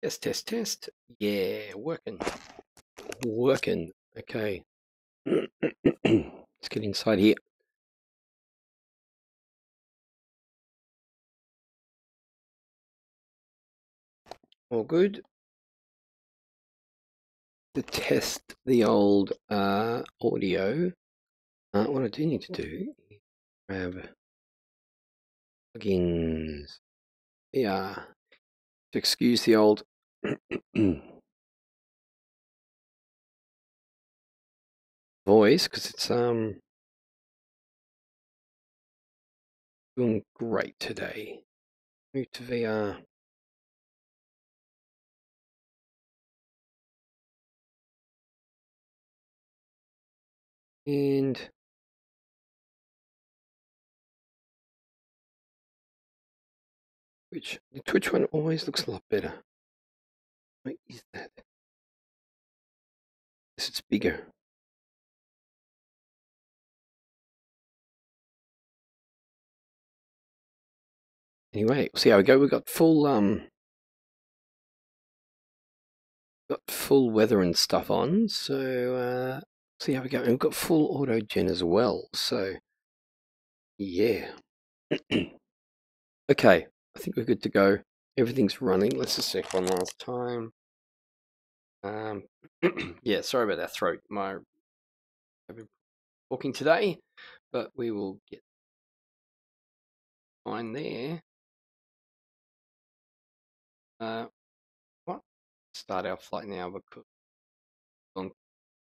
Test, test, test. Yeah, working. Working. Okay. Let's get inside here. All good. To test the old audio, what I do need to do is grab plugins. Yeah. To excuse the old voice, because it's doing great today. Move to VR. And the Twitch one always looks a lot better. Why is that? Yes, it's bigger. Anyway, see how we go. We've got full weather and stuff on, so see how we go. And we've got full auto gen as well, so yeah. Okay, I think we're good to go. Everything's running. Let's just check one last time. Yeah, sorry about that throat. I've been talking today, but we will get fine there. What? Start our flight now because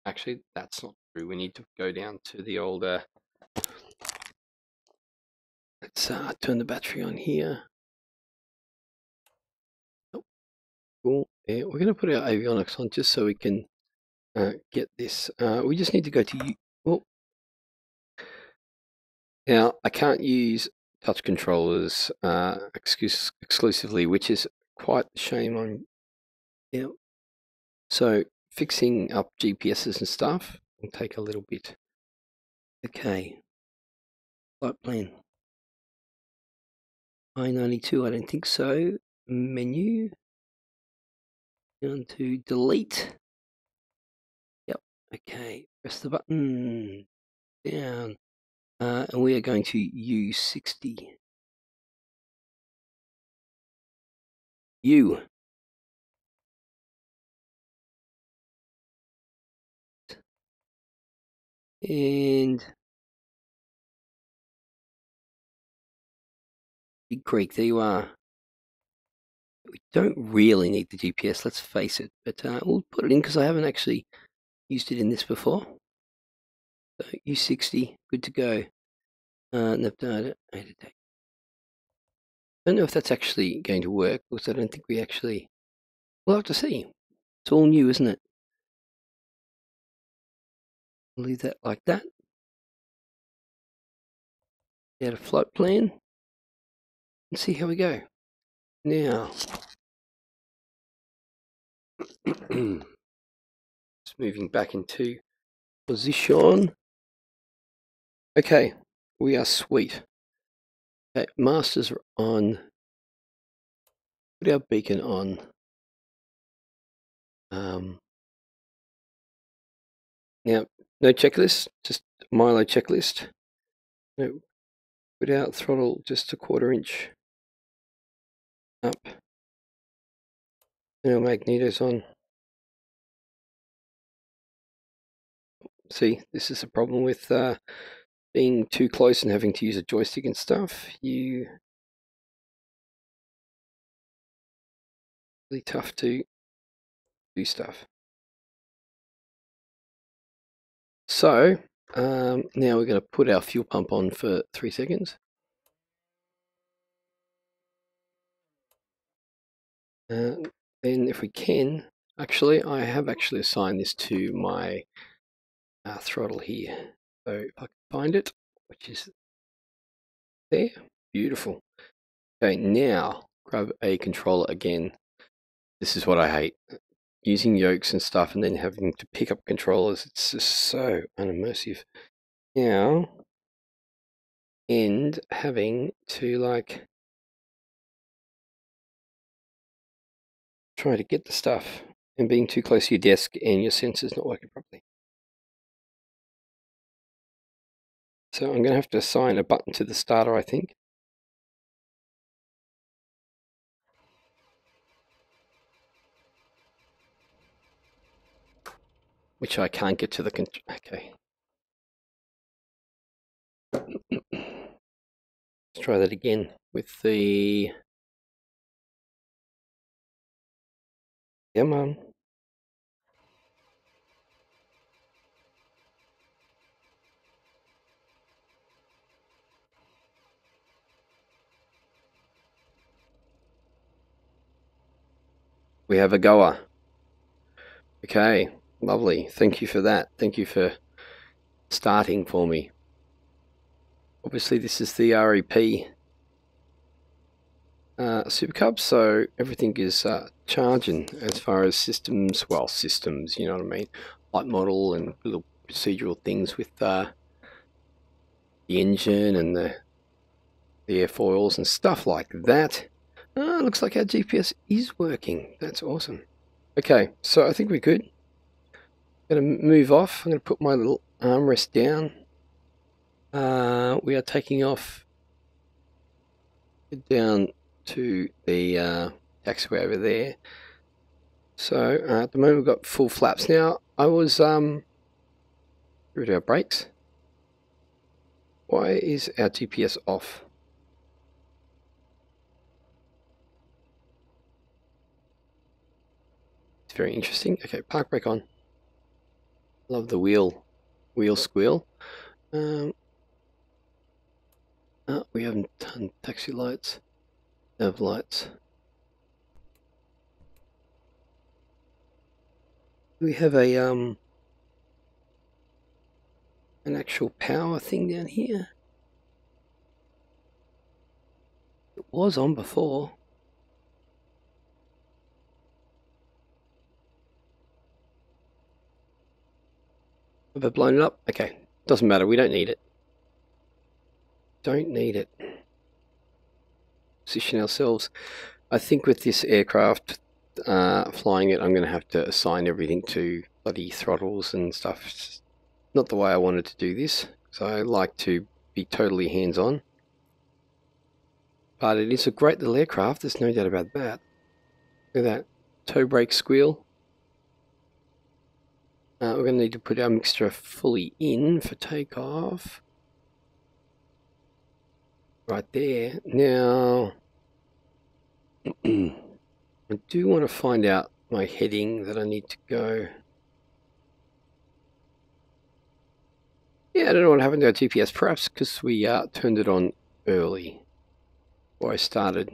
actually that's not true. We need to go down to the old. Let's turn the battery on here. Oh, cool. Yeah, we're going to put our avionics on just so we can get this. We just need to go to. Oh. Now I can't use touch controllers exclusively, which is quite a shame. So fixing up GPSs and stuff will take a little bit. Okay. Flight plan. I-92, I don't think so. Menu. Down to delete. Yep. Okay. Press the button. Down. And we are going to U60. U. And Big Creek, there you are. We don't really need the GPS, let's face it, but we'll put it in because I haven't actually used it in this before. So U60, good to go. Nav data, don't know if that's actually going to work because I don't think we actually. We'll have to see. It's all new, isn't it? We'll leave that like that. Get a flight plan and see how we go. Now, just moving back into position. Okay, we are sweet. Okay, masters are on. Put our beacon on. Now, no checklist, just Milo checklist. No, put out throttle just a 1/4 inch up. And our magneto's on. See, this is a problem with being too close and having to use a joystick and stuff. Really tough to do stuff. So now we're going to put our fuel pump on for 3 seconds. Then if we can, actually, I have actually assigned this to my throttle here. So if I can find it, which is there, beautiful. Okay, now grab a controller again. This is what I hate. Using yokes and stuff and then having to pick up controllers. It's just so unimmersive. Now, and having to like trying to get the stuff and being too close to your desk and your sensors not working properly. So I'm going to have to assign a button to the starter, I think. Which I can't get to the okay. Let's try that again with the... Come on. We have a goer. Okay, lovely. Thank you for that. Thank you for starting for me. Obviously, this is the REP Supercub, so everything is charging as far as systems, well, systems, you know what I mean? Light model and little procedural things with the engine and the airfoils and stuff like that. Looks like our GPS is working. That's awesome. Okay, so I think we're good. I'm going to move off. I'm going to put my little armrest down. We are taking off down to the taxiway over there. So at the moment we've got full flaps. Now I was rid of our brakes. Why is our GPS off? It's very interesting. Okay, park brake on. Love the wheel squeal. We haven't done taxi lights, nav lights. We have a an actual power thing down here. It was on before. Have I blown it up? Okay, doesn't matter. We don't need it. Don't need it. Position ourselves. I think with this aircraft, flying it, I'm going to have to assign everything to bloody throttles and stuff. It's not the way I wanted to do this, so I like to be totally hands-on. But it is a great little aircraft, there's no doubt about that. Look at that toe brake squeal. We're going to need to put our mixture fully in for takeoff. Right there. Now, I do want to find out my heading that I need to go. Yeah, I don't know what happened to our GPS, perhaps because we turned it on early before I started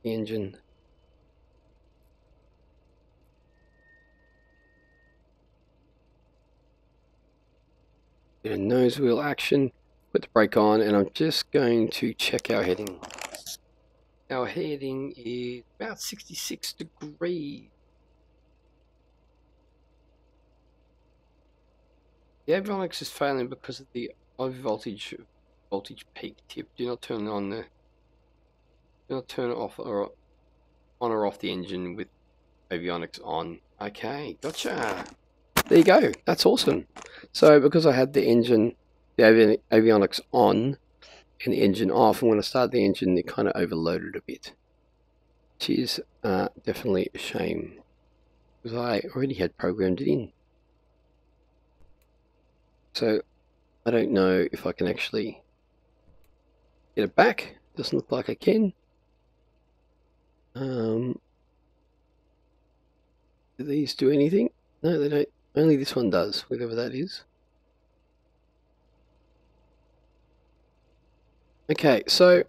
the engine. Get a nose wheel action, put the brake on, and I'm just going to check our heading. Our heading is about 66 degrees. The avionics is failing because of the high voltage peak tip. Do not turn on the. Do not turn off or on or off the engine with avionics on. Okay, gotcha. There you go. That's awesome. So because I had the engine, the avionics on and the engine off, and when I started the engine, it kind of overloaded a bit, which is definitely a shame because I already had programmed it in. So I don't know if I can actually get it back. Doesn't look like I can. Do these do anything? No, they don't. Only this one does, whatever that is. Okay, so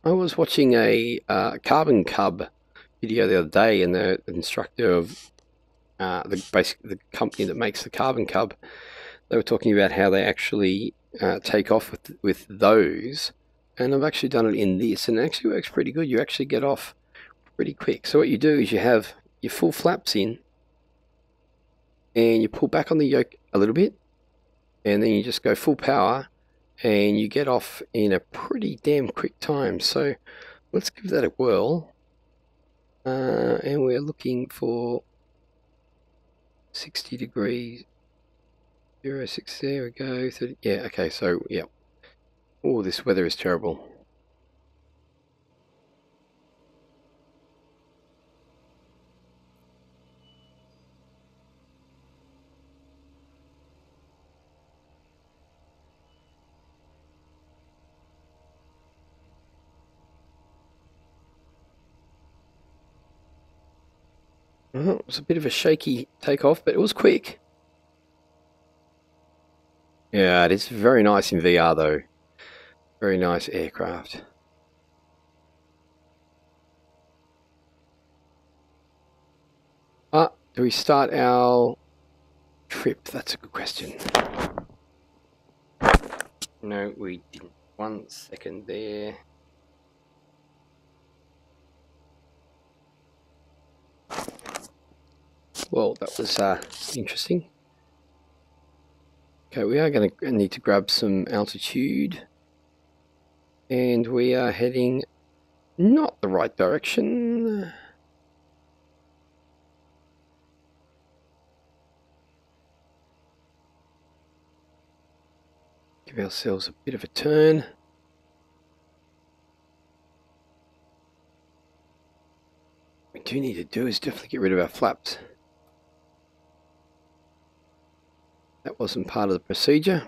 I was watching a Carbon Cub video the other day, and the instructor of the company that makes the Carbon Cub, they were talking about how they actually take off with those, and I've actually done it in this, and it actually works pretty good. You actually get off pretty quick. So what you do is you have your full flaps in, and you pull back on the yoke a little bit, and then you just go full power, and you get off in a pretty damn quick time. So let's give that a whirl. and we're looking for 60 degrees. 06, there we go. 30, yeah, okay, so yeah. Oh, this weather is terrible. Well, it was a bit of a shaky takeoff, but it was quick. Yeah, it is very nice in VR though. Very nice aircraft. Do we start our trip? That's a good question. No, we didn't. 1 second there. Well, that was interesting. Okay, we are going to need to grab some altitude. And we are heading not the right direction. Give ourselves a bit of a turn. What we do need to do is definitely get rid of our flaps. That wasn't part of the procedure.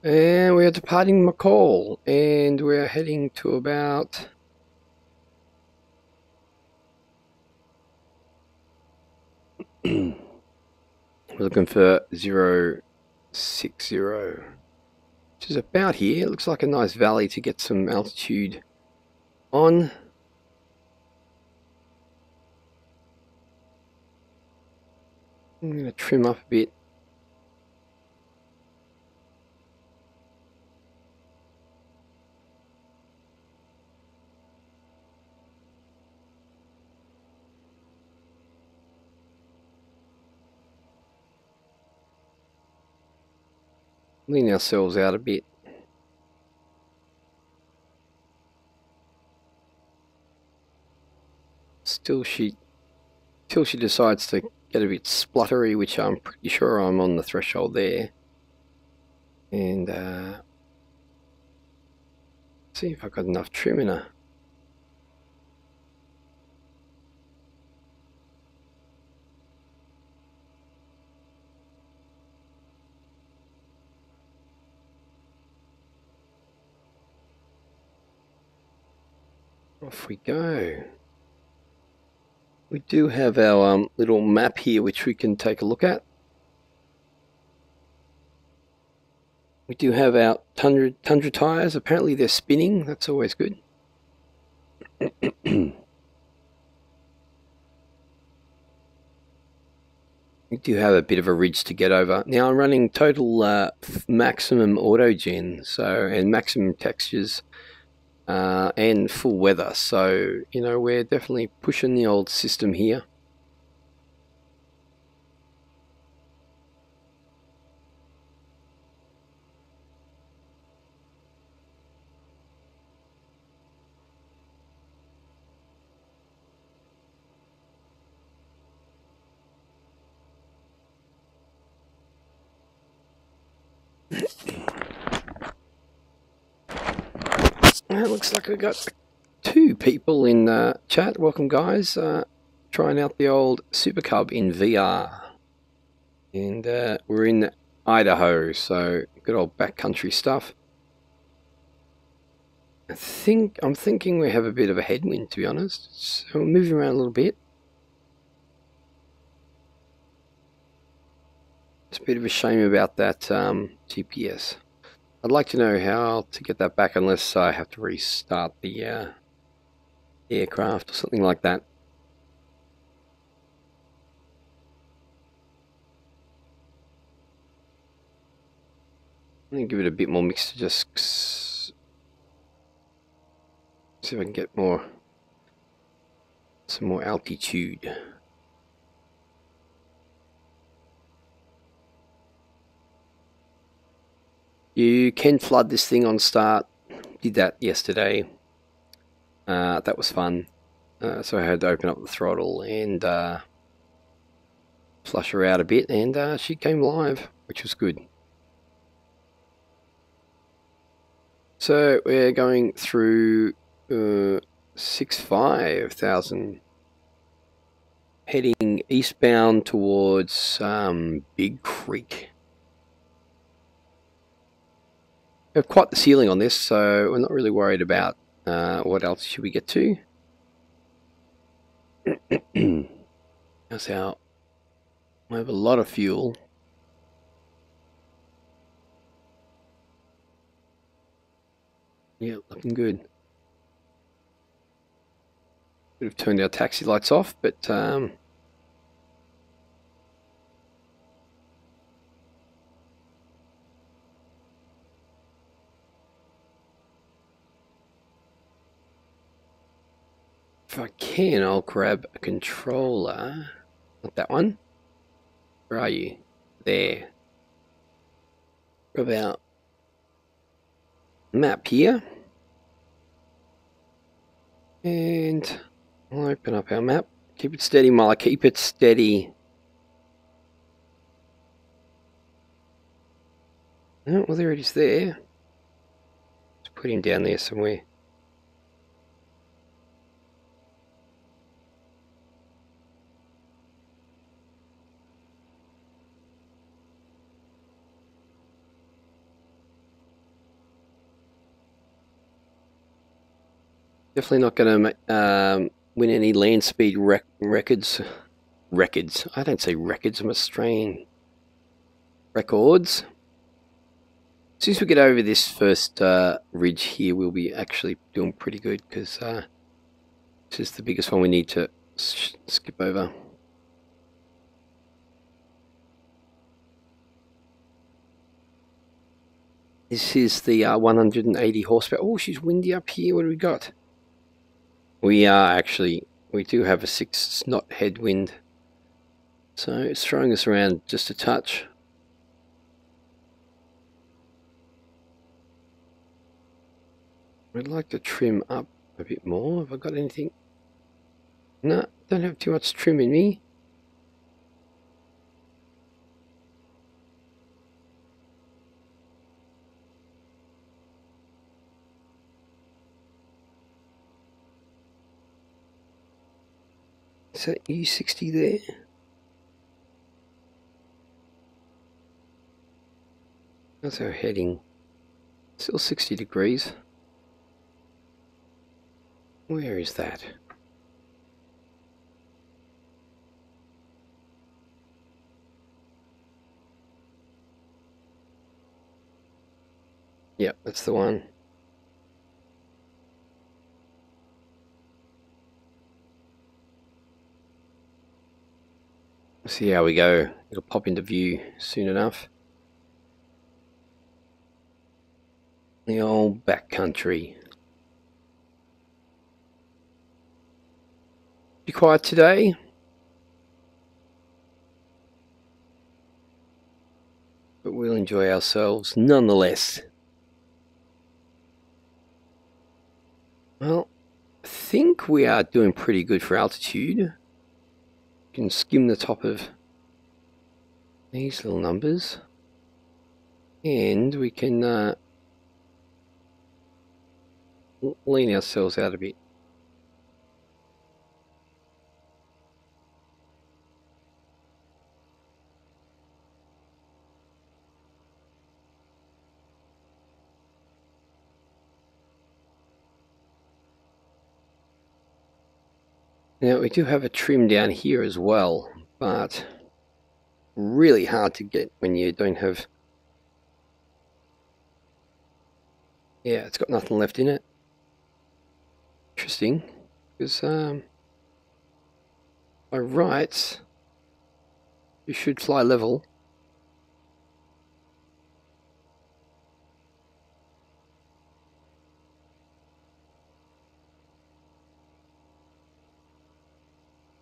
And we are departing McCall, and we're heading to about we're looking for 060, which is about here. It looks like a nice valley to get some altitude on. I'm going to trim up a bit. Lean ourselves out a bit. Till she decides to get a bit spluttery, which I'm pretty sure I'm on the threshold there. And see if I've got enough trim in her. Off we go. We do have our little map here which we can take a look at. We do have our Tundra tyres. Apparently they're spinning. That's always good. We do have a bit of a ridge to get over. Now I'm running total maximum auto gen, so, and maximum textures and full weather. So, you know, we're definitely pushing the old system here. It looks like we've got 2 people in chat. Welcome, guys. Trying out the old Supercub in VR. And we're in Idaho, so good old backcountry stuff. I'm thinking we have a bit of a headwind, to be honest. So we're moving around a little bit. It's a bit of a shame about that GPS. I'd like to know how to get that back, unless I have to restart the aircraft or something like that. I'm going to give it a bit more mix to just see if I can get some more altitude. You can flood this thing on start, did that yesterday. That was fun. So I had to open up the throttle and flush her out a bit, and she came live, which was good. So we're going through 65,000, heading eastbound towards Big Creek. We have quite the ceiling on this, so we're not really worried about what else should we get to. That's how we have a lot of fuel. Yeah, looking good. Could have turned our taxi lights off, but if I can, I'll grab a controller. Not that one. Where are you? There. Grab our map here. And I'll open up our map. Keep it steady, Mala. Keep it steady. Oh, well, there it is there. Let's put him down there somewhere. Definitely not going to win any land speed records. I don't say records, I'm Australian. Records. As soon as we get over this first ridge here, we'll be actually doing pretty good, because this is the biggest one we need to skip over. This is the 180 horsepower. Oh, she's windy up here. What do we got? We do have a 6 knot headwind, so it's throwing us around just a touch. I'd like to trim up a bit more. Have I got anything? No, don't have too much trim in me. Is that E60 there? That's our heading. Still 60 degrees. Where is that? Yep, that's the one. See how we go. It'll pop into view soon enough. The old backcountry. Be quiet today. But we'll enjoy ourselves nonetheless. Well, I think we are doing pretty good for altitude. Can skim the top of these little numbers, and we can lean ourselves out a bit. Now we do have a trim down here as well, but really hard to get when you don't have... Yeah, it's got nothing left in it. Interesting, because by rights you should fly level.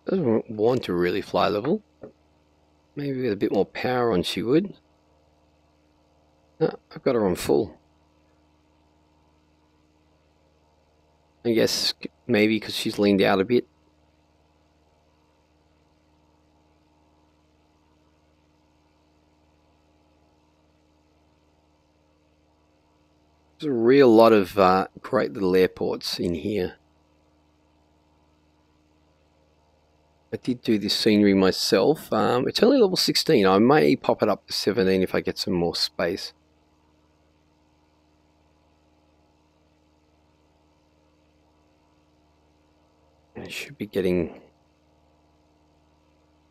Doesn't want to really fly level. Maybe with a bit more power on she would. No, I've got her on full. I guess maybe because she's leaned out a bit. There's a real lot of great little airports in here. I did do this scenery myself. It's only level 16. I may pop it up to 17 if I get some more space. I should be getting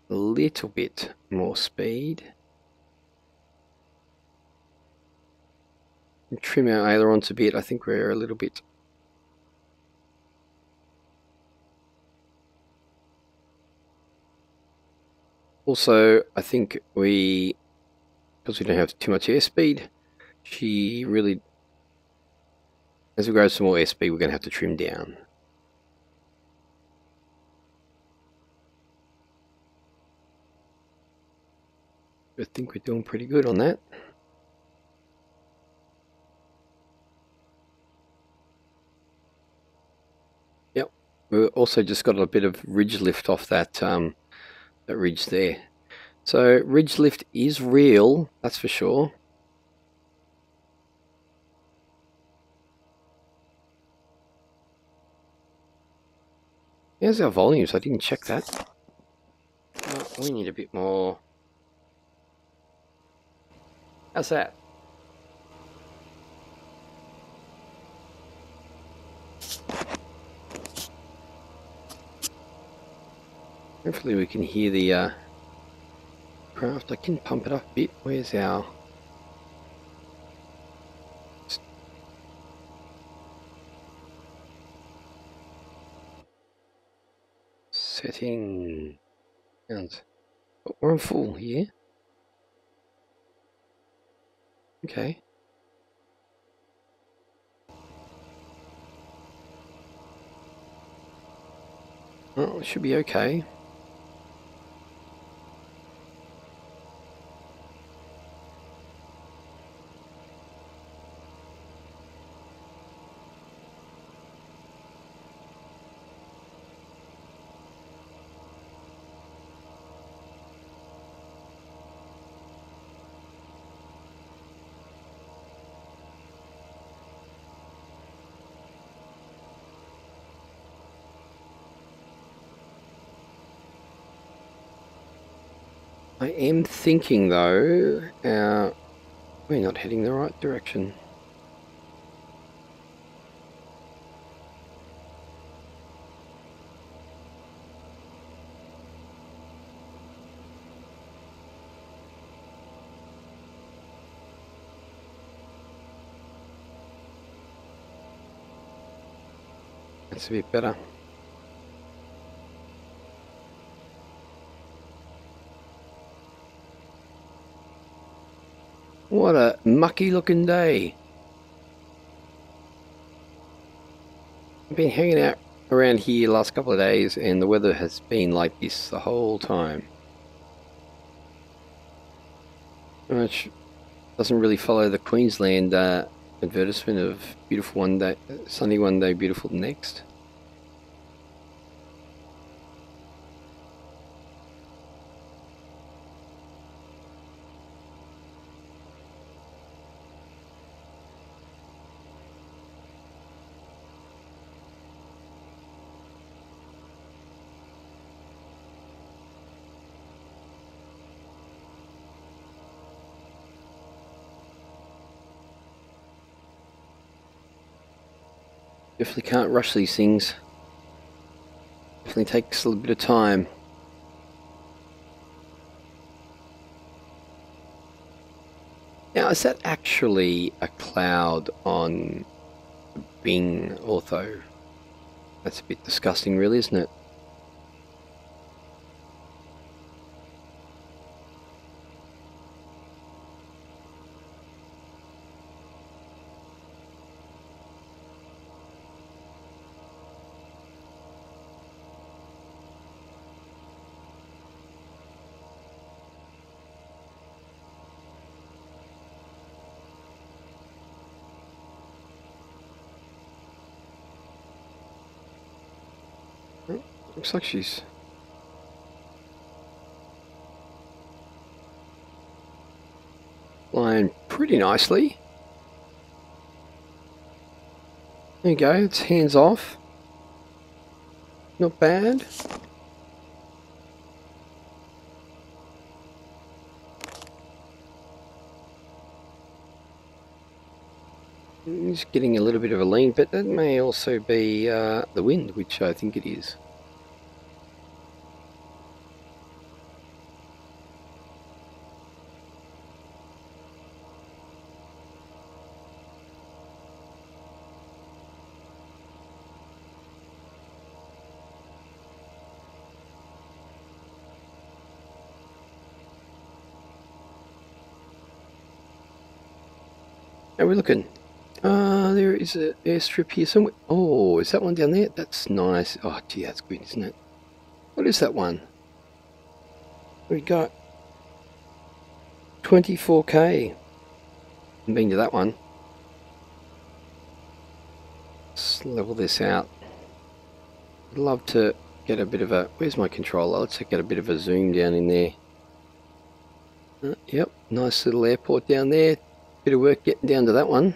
a little bit more speed. And trim our ailerons a bit. I think we're a little bit. Also, I think because we don't have too much airspeed, she really, as we grow some more airspeed, we're going to have to trim down. I think we're doing pretty good on that. Yep, we also just got a bit of ridge lift off that that ridge there. So ridge lift is real, that's for sure. Here's our volumes. I didn't check that. We need a bit more. How's that? Hopefully we can hear the craft. I can pump it up a bit. Where's our setting? Oh, we're on full here. Okay. Well, it should be okay. I am thinking though, we're not heading the right direction. That's a bit better. What a mucky looking day. I've been hanging out around here the last couple of days and the weather has been like this the whole time. Which doesn't really follow the Queensland advertisement of beautiful one day, sunny one day, beautiful the next. Definitely can't rush these things. Definitely takes a little bit of time. Now, is that actually a cloud on Bing Ortho? That's a bit disgusting, really, isn't it? Oh, looks like she's flying pretty nicely. There you go, it's hands off. Not bad. It's getting a little bit of a lean, but that may also be the wind, which I think it is. How are we looking? There is an airstrip here somewhere. Oh, is that one down there? That's nice. Oh, gee, that's good, isn't it? What is that one? We got 24k. I've been to that one. Let's level this out. I'd love to get a bit of a... Where's my controller? Let's get a bit of a zoom down in there. Yep, nice little airport down there. Bit of work getting down to that one.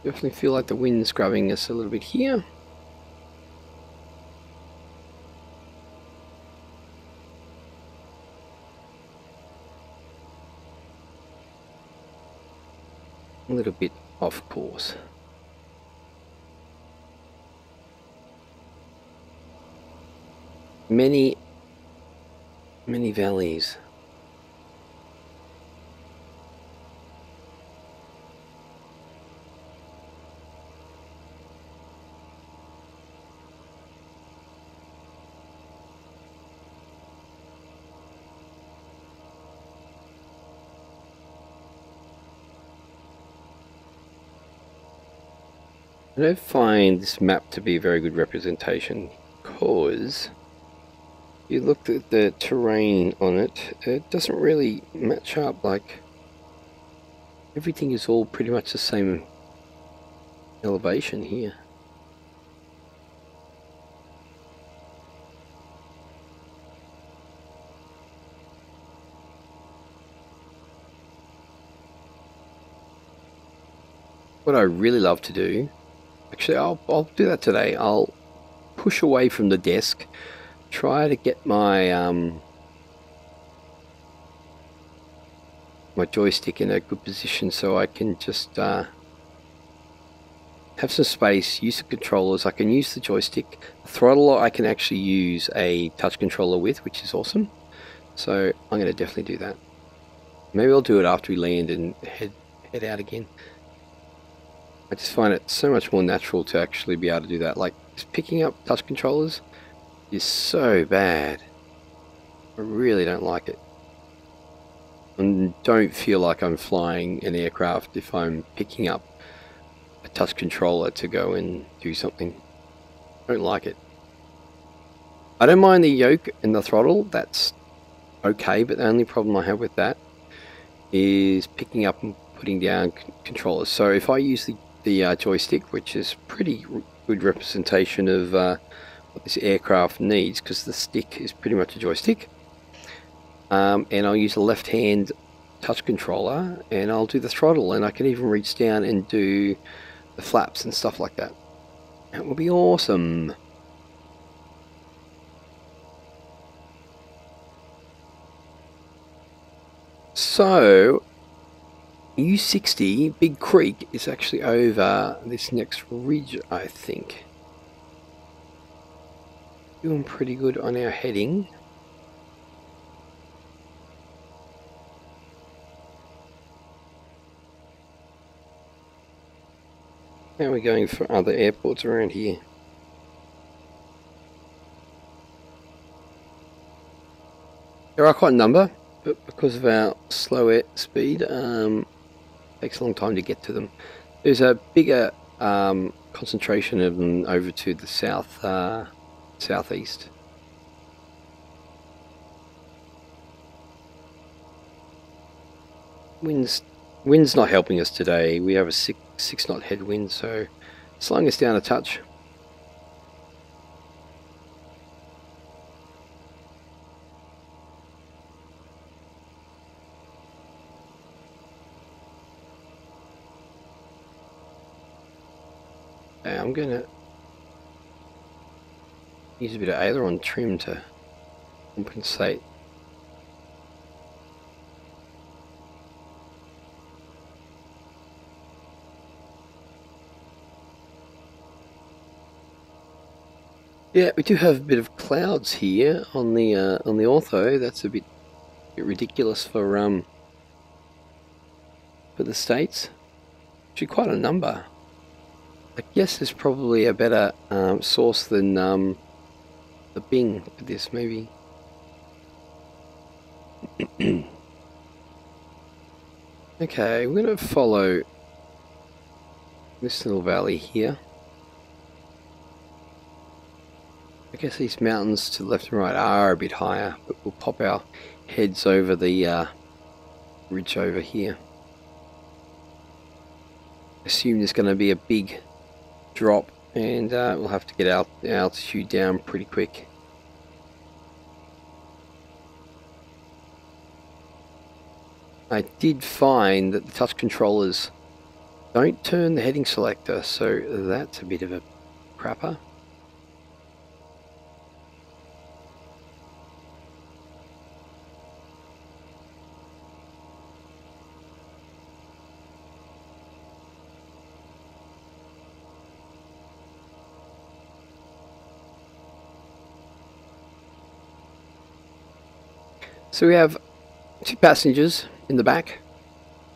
Definitely feel like the wind's grabbing us a little bit here. A little bit off course. Many valleys. I don't find this map to be a very good representation because you looked at the terrain on it, it doesn't really match up. Like, everything is all pretty much the same elevation here. What I really love to do, actually I'll do that today, I'll push away from the desk, try to get my my joystick in a good position so I can just have some space, use the controllers. I can use the joystick. The throttle I can actually use a touch controller with, which is awesome. So I'm going to definitely do that. Maybe I'll do it after we land and head out again. I just find it so much more natural to actually be able to do that. Like, just picking up touch controllers is so bad. I really don't like it. And don't feel like I'm flying an aircraft if I'm picking up a touch controller to go and do something. I don't like it. I don't mind the yoke and the throttle, that's okay, but the only problem I have with that is picking up and putting down controllers. So if I use the joystick, which is pretty good representation of what this aircraft needs, because the stick is pretty much a joystick, and I'll use a left hand touch controller and I'll do the throttle, and I can even reach down and do the flaps and stuff like that. That will be awesome. So U60 Big Creek is actually over this next ridge, I think. Doing pretty good on our heading. How are we going for other airports around here? There are quite a number, but because of our slow air speed, takes a long time to get to them. There's a bigger concentration of them over to the southeast. Wind's Wind's not helping us today. We have a six knot headwind, so slowing us down a touch. I'm gonna use a bit of aileron trim to compensate. Yeah, we do have a bit of clouds here on the ortho. That's a bit ridiculous for the States. Actually, quite a number. I guess there's probably a better source than the Bing for this, maybe. Okay, we're going to follow this little valley here. I guess these mountains to the left and right are a bit higher, but we'll pop our heads over the ridge over here. Assume there's going to be a big drop, and we'll have to get our altitude down pretty quick. I did find that the touch controllers don't turn the heading selector, so that's a bit of a crapper. So we have 2 passengers in the back.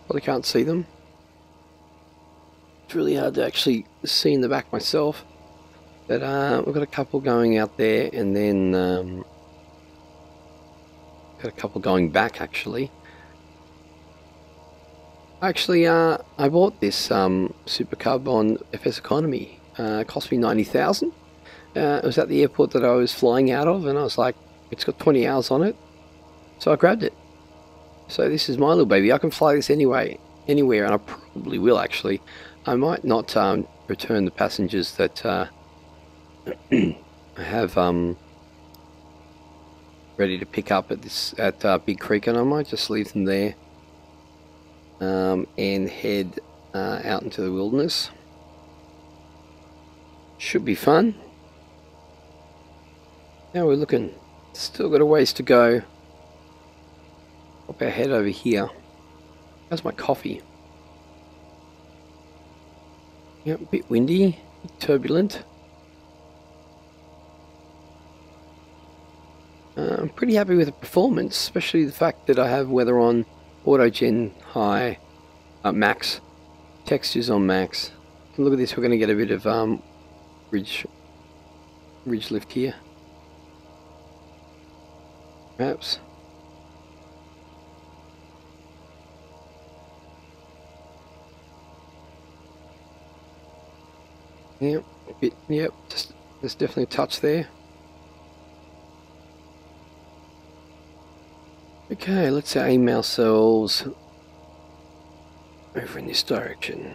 Probably can't see them. It's really hard to actually see in the back myself. But we've got a couple going out there, and then got a couple going back actually. Actually, I bought this Supercub on FS Economy. It cost me 90,000. It was at the airport that I was flying out of, and I was like, it's got 20 hours on it. So I grabbed it. So this is my little baby. I can fly this anywhere, and I probably will actually. I might not return the passengers that I have ready to pick up at Big Creek, and I might just leave them there and head out into the wilderness. Should be fun. Now we're looking. Still got a ways to go. Pop our head over here. How's my coffee? Yep, a bit windy, a bit turbulent. I'm pretty happy with the performance, especially the fact that I have weather on auto gen high, max, textures on max. And look at this, we're going to get a bit of ridge lift here. Perhaps. Yep, yep, there's definitely a touch there. Okay, let's aim ourselves over in this direction.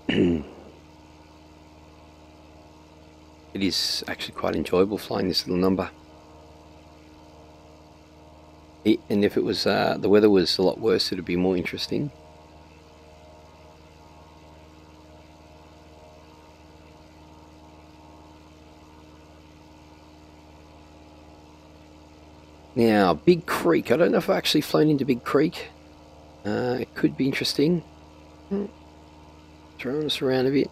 It is actually quite enjoyable flying this little number. And if it was the weather was a lot worse, it would be more interesting. Now, Big Creek. I don't know if I've actually flown into Big Creek. It could be interesting. Throwing us around a bit.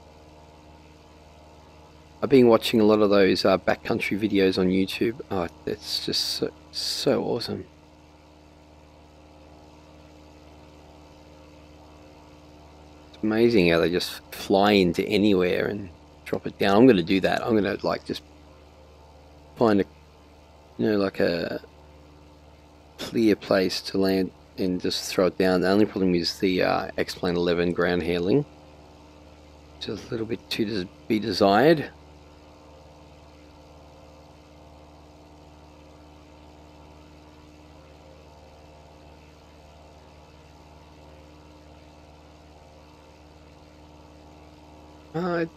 I've been watching a lot of those backcountry videos on YouTube. Oh, it's just so awesome. It's amazing how they just fly into anywhere and drop it down. I'm going to do that. I'm going to like just find a, like a clear place to land and just throw it down. The only problem is the XP-11 ground handling. Just a little bit to be desired. I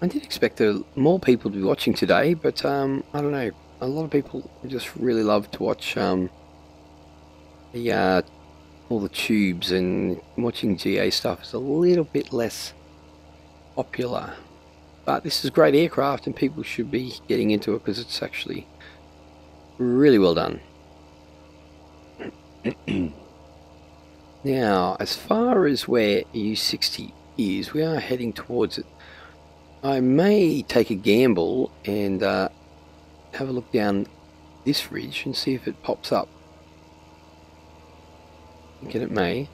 did expect more people to be watching today, but I don't know. A lot of people just really love to watch the all the tubes, and watching GA stuff is a little bit less popular. But this is great aircraft, and people should be getting into it because it's actually really well done. Now, as far as where U60 is, we are heading towards it. I may take a gamble and have a look down this ridge and see if it pops up. Thinking it may.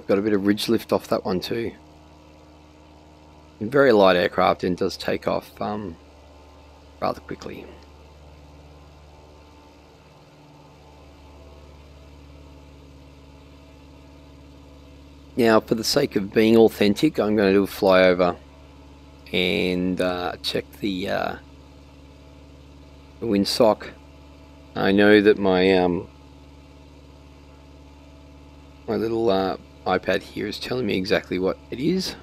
Got a bit of ridge lift off that one too. Very light aircraft, and does take off rather quickly. Now, for the sake of being authentic, I'm going to do a flyover and check the windsock. I know that my my little iPad here is telling me exactly what it is.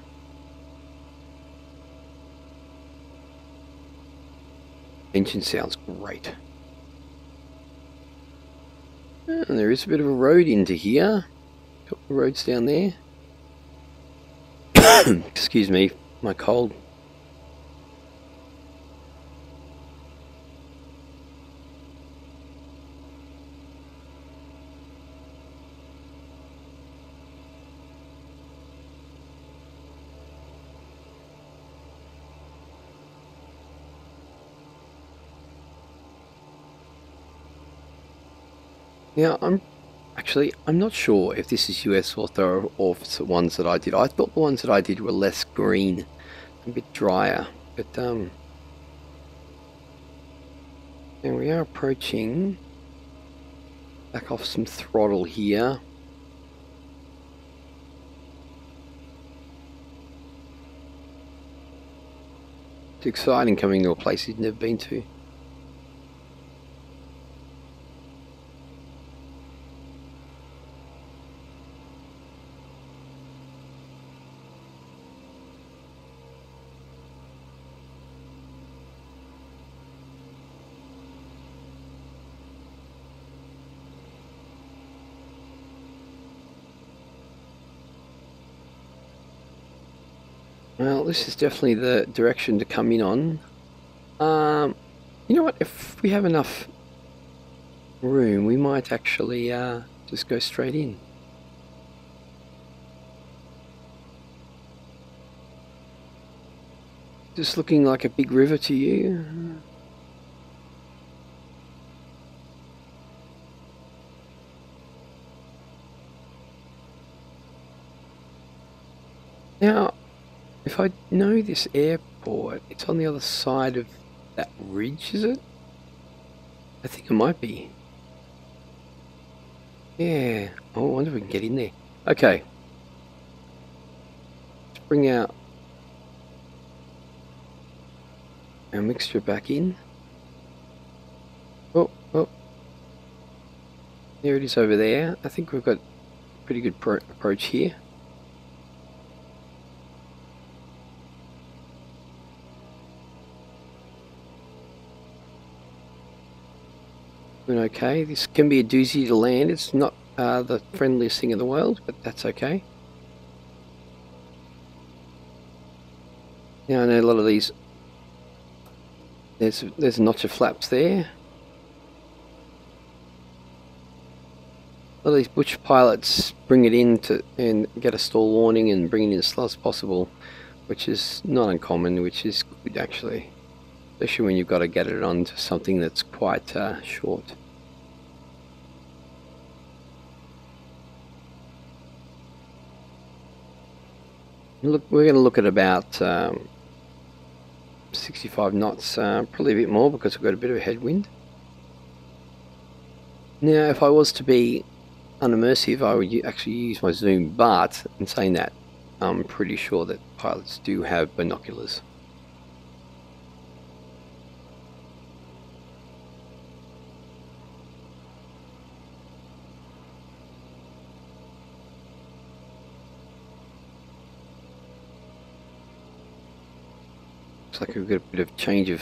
Engine sounds great. And there is a bit of a road into here. A couple of roads down there. Excuse me, my cold. Now, I'm not sure if this is US author or if it's the ones that I did. I thought the ones that I did were less green, a bit drier, but and we are approaching. Back off some throttle here. It's exciting coming to a place you've never been to. Well, this is definitely the direction to come in on. You know what? If we have enough room, we might actually just go straight in. Just looking like a big river to you? Now, if I know this airport, it's on the other side of that ridge, is it? I think it might be. Yeah. Oh, I wonder if we can get in there. Okay. Let's bring out our mixture back in. Oh, oh. There it is over there. I think we've got a pretty good approach here. Okay, this can be a doozy to land. It's not the friendliest thing in the world, but that's okay. Now I know a lot of these. There's a notch of flaps there. A lot of these butch pilots bring it in and get a stall warning and bring it in as slow as possible, which is not uncommon, which is good actually, especially when you've got to get it onto something that's quite short. Look, we're going to look at about 65 knots, probably a bit more because we've got a bit of a headwind. Now, if I was to be unimmersive, I would actually use my zoom, but in saying that, I'm pretty sure that pilots do have binoculars. Looks like we've got a bit of change of...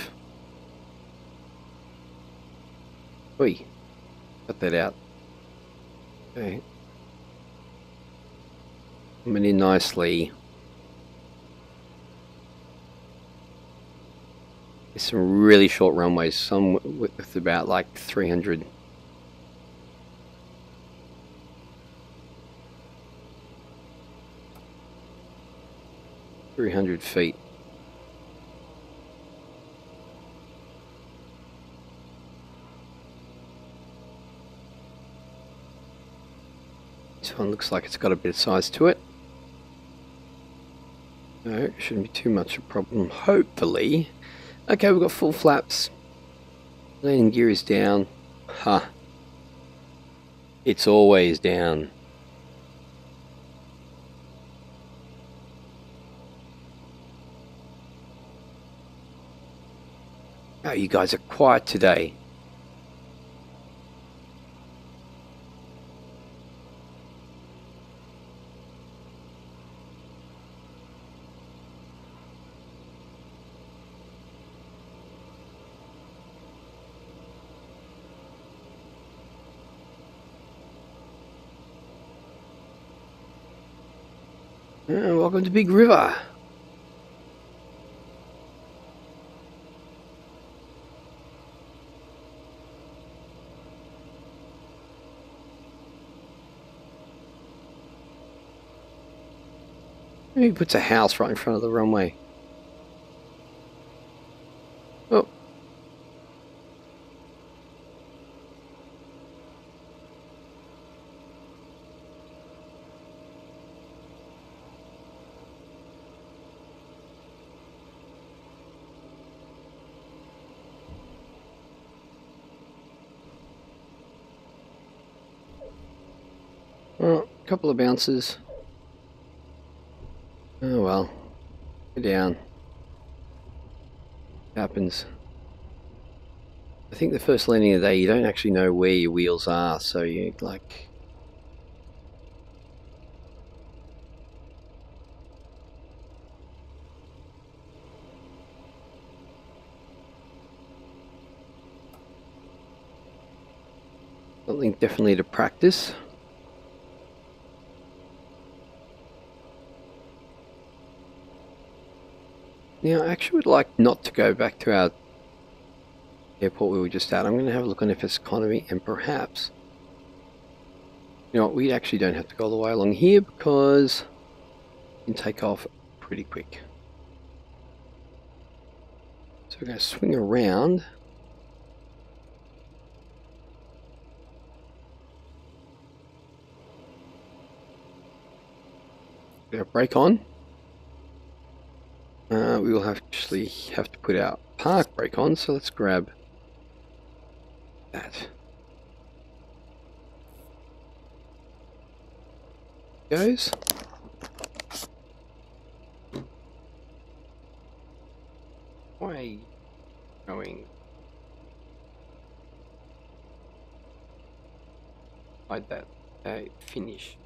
Oi, cut that out. Okay. Coming in nicely. There's some really short runways, some with about like 300. Feet. This one looks like it's got a bit of size to it. No, it shouldn't be too much of a problem, hopefully. Okay, we've got full flaps. Landing gear is down. Ha. Huh. It's always down. Oh, you guys are quiet today. Welcome to Big River. He puts a house right in front of the runway. Oh. Well, a couple of bounces. Oh well. Go down. It happens. I think the first landing of the day, you don't actually know where your wheels are, so you like... Something definitely to practice. Now, I actually would like not to go back to our airport we were just at. I'm going to have a look on FS Economy, and perhaps, you know what, we actually don't have to go all the way along here because we can take off pretty quick. So we're going to swing around. We're going to brake on. We will actually have to put our park brake on, so let's grab that. Goes. Why are you going? Like that. Finish.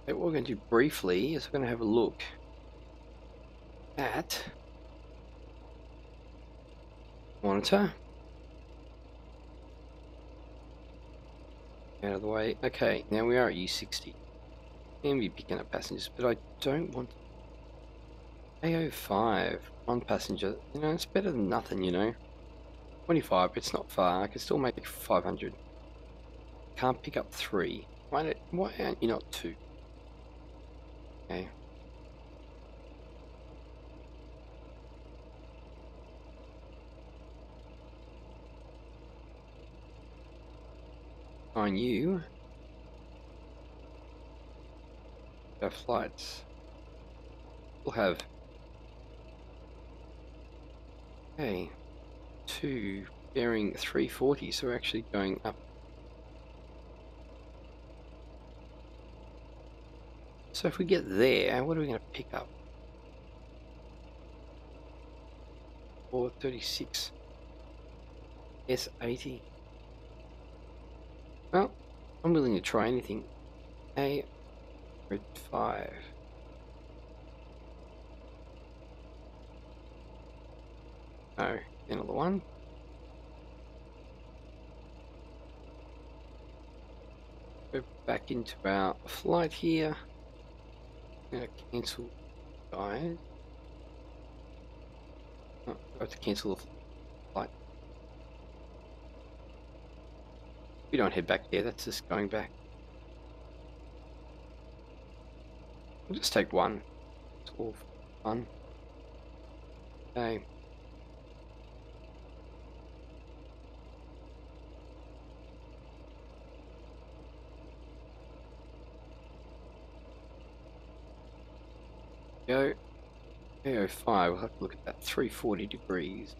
Okay, what we're going to do briefly is we're going to have a look at monitor. Out of the way. Okay, now we are at U60. Can be picking up passengers, but I don't want A05, one passenger. You know, it's better than nothing, you know. 25, but it's not far. I can still make 500. Can't pick up 3. Why aren't you not 2? Okay. On you. Our flights. We'll have. Okay. 2 bearing 340, so we're actually going up. So if we get there, what are we going to pick up? 436. S80. Well, I'm willing to try anything. A5. So, another one. Go back into our flight here. I'm going to cancel, guys. Oh, I have to cancel the flight. We don't head back there, that's just going back. We'll just take one. It's all fun. Okay. Go. AO5, we'll have to look at that. 340 degrees.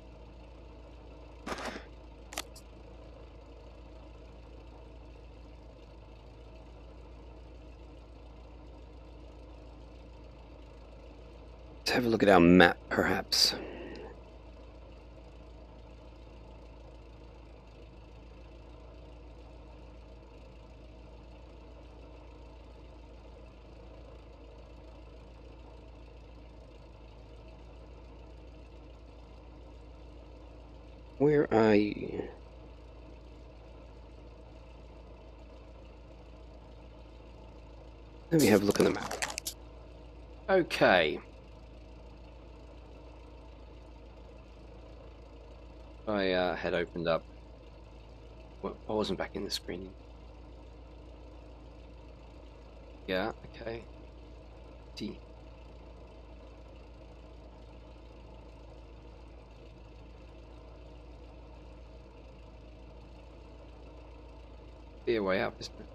Let's have a look at our map, perhaps. Where are you? Let me have a look at the map. Okay. I had opened up. Well, I wasn't back in the screen. Yeah, okay. See. Fair way up, isn't it?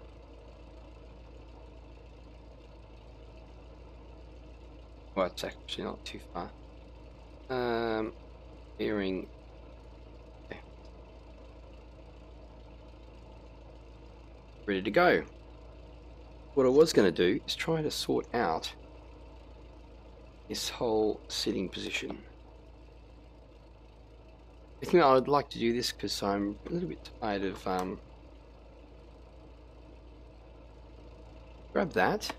Well, it's actually not too far. Bearing. Okay. Ready to go. What I was going to do is try to sort out this whole sitting position. I think I would like to do this because I'm a little bit tired of grab that.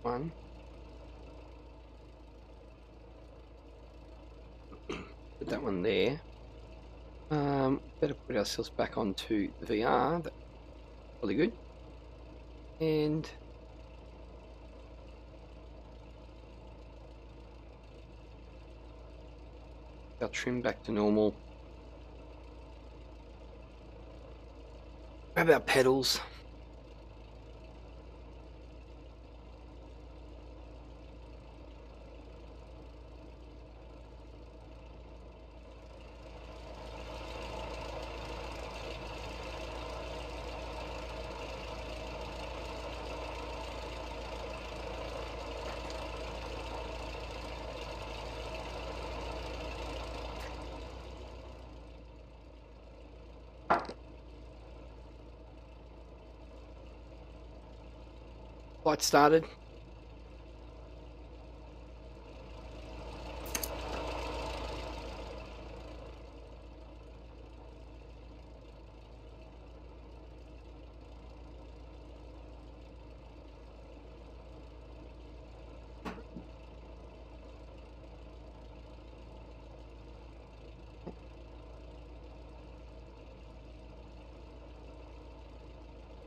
One. Put that one there. Better put ourselves back onto the VR. That's really good. And our trim back to normal. Grab our pedals. Light started.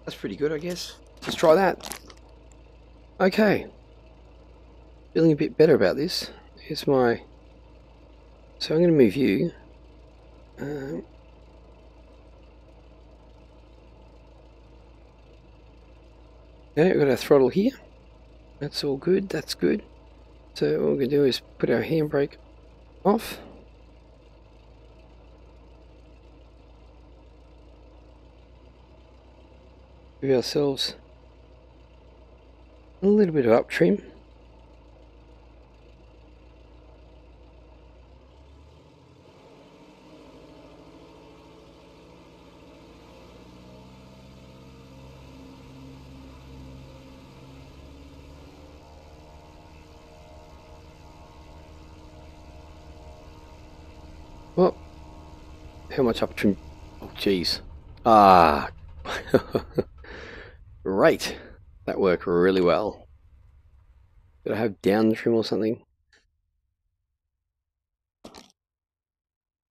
That's pretty good, I guess. Let's try that. Okay. Feeling a bit better about this. Here's my... So I'm going to move you. Okay, we've got our throttle here. That's all good, that's good. So what we're going to do is put our handbrake off. Give ourselves a little bit of up trim. Well, how much up trim? Oh, geez. Ah, great. That worked really well. Did I have down the trim or something?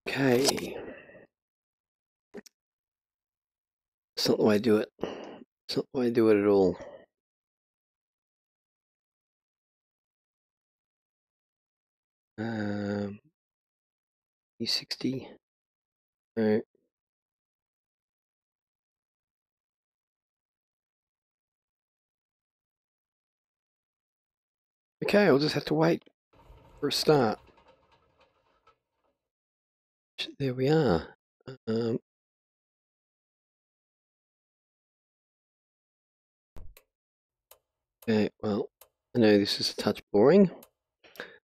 Okay. It's not the way to do it. It's not the way to do it at all. E60. No. Okay, I'll just have to wait for a start. There we are. Okay, well, I know this is a touch boring,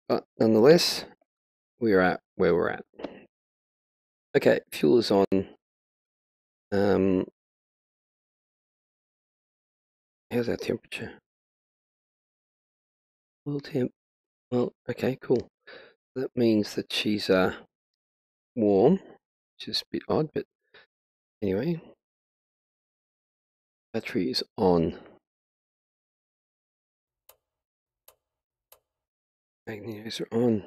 but nonetheless, we're at where we're at. Okay, fuel is on. How's our temperature? Well, well, okay, cool. That means that she's warm, which is a bit odd, but anyway. Battery is on. Magnetos are on.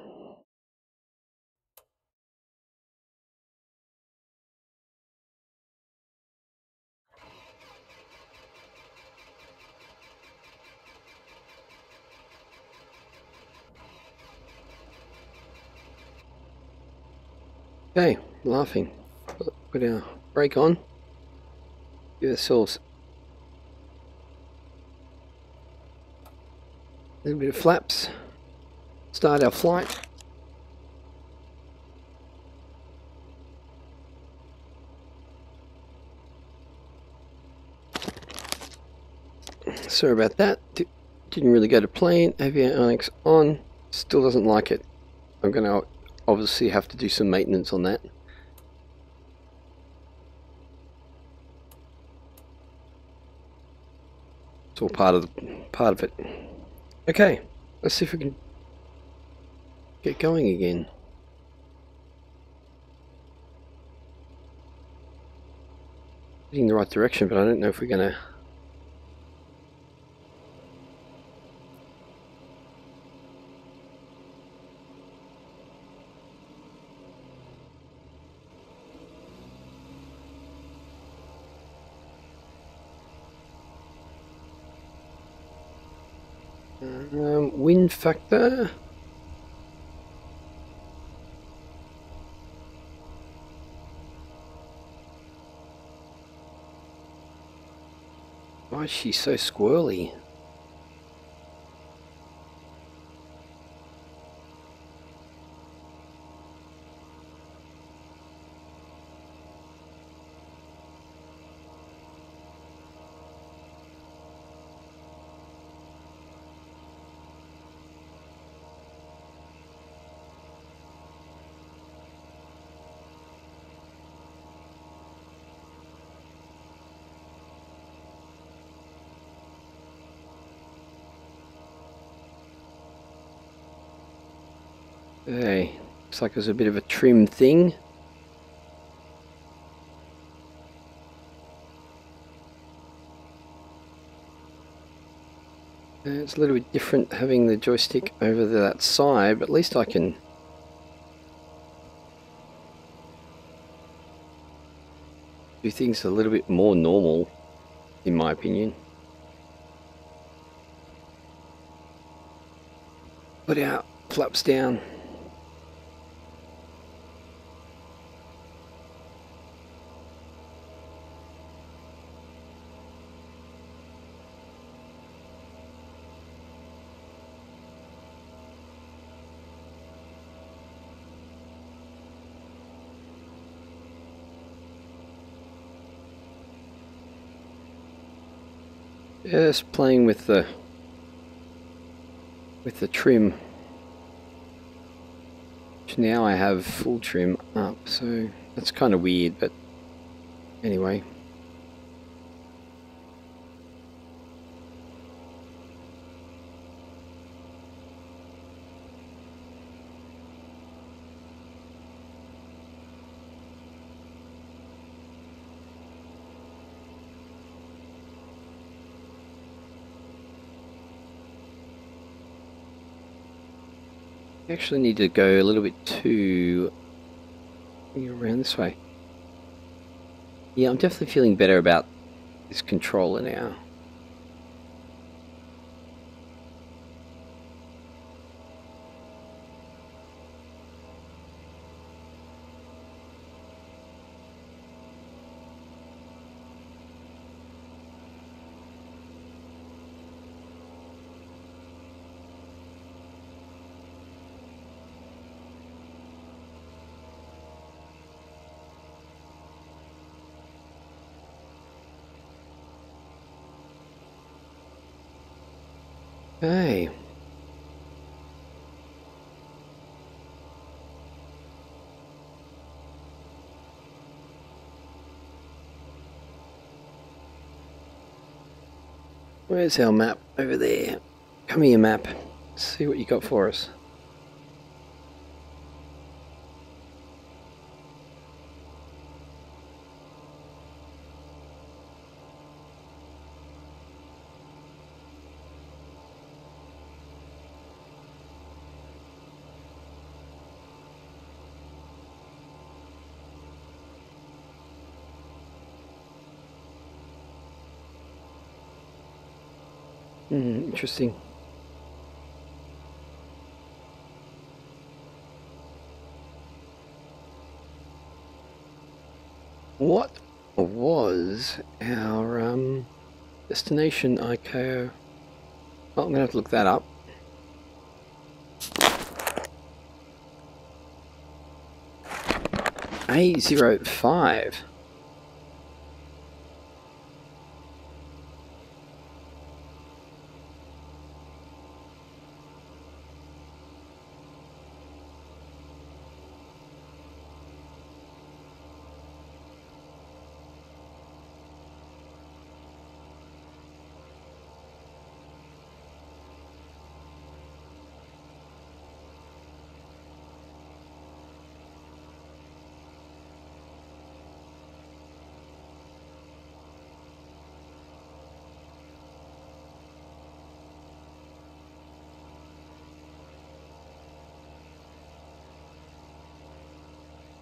Okay, laughing. Put our brake on. Give ourselves a little bit of flaps. Start our flight. Sorry about that. Didn't really go to plan. Avionics on. Still doesn't like it. I'm going to obviously have to do some maintenance on that. It's all part of it. Okay, let's see if we can get going again. Heading in the right direction, but I don't know if we're going to. Wind factor. Why is she so squirrely? Hey, looks like there's a bit of a trim thing. It's a little bit different having the joystick over that side, but at least I can do things a little bit more normal, in my opinion. Put our flaps down. Just playing with the trim. Which now I have full trim up, so that's kind of weird, but anyway. You actually need to go a little bit too around this way. Yeah, I'm definitely feeling better about this controller now. Okay. Where's our map? Over there. Come here, map. Let's see what you got for us. Interesting. What was our destination ICO? Well, I'm gonna have to look that up. A05.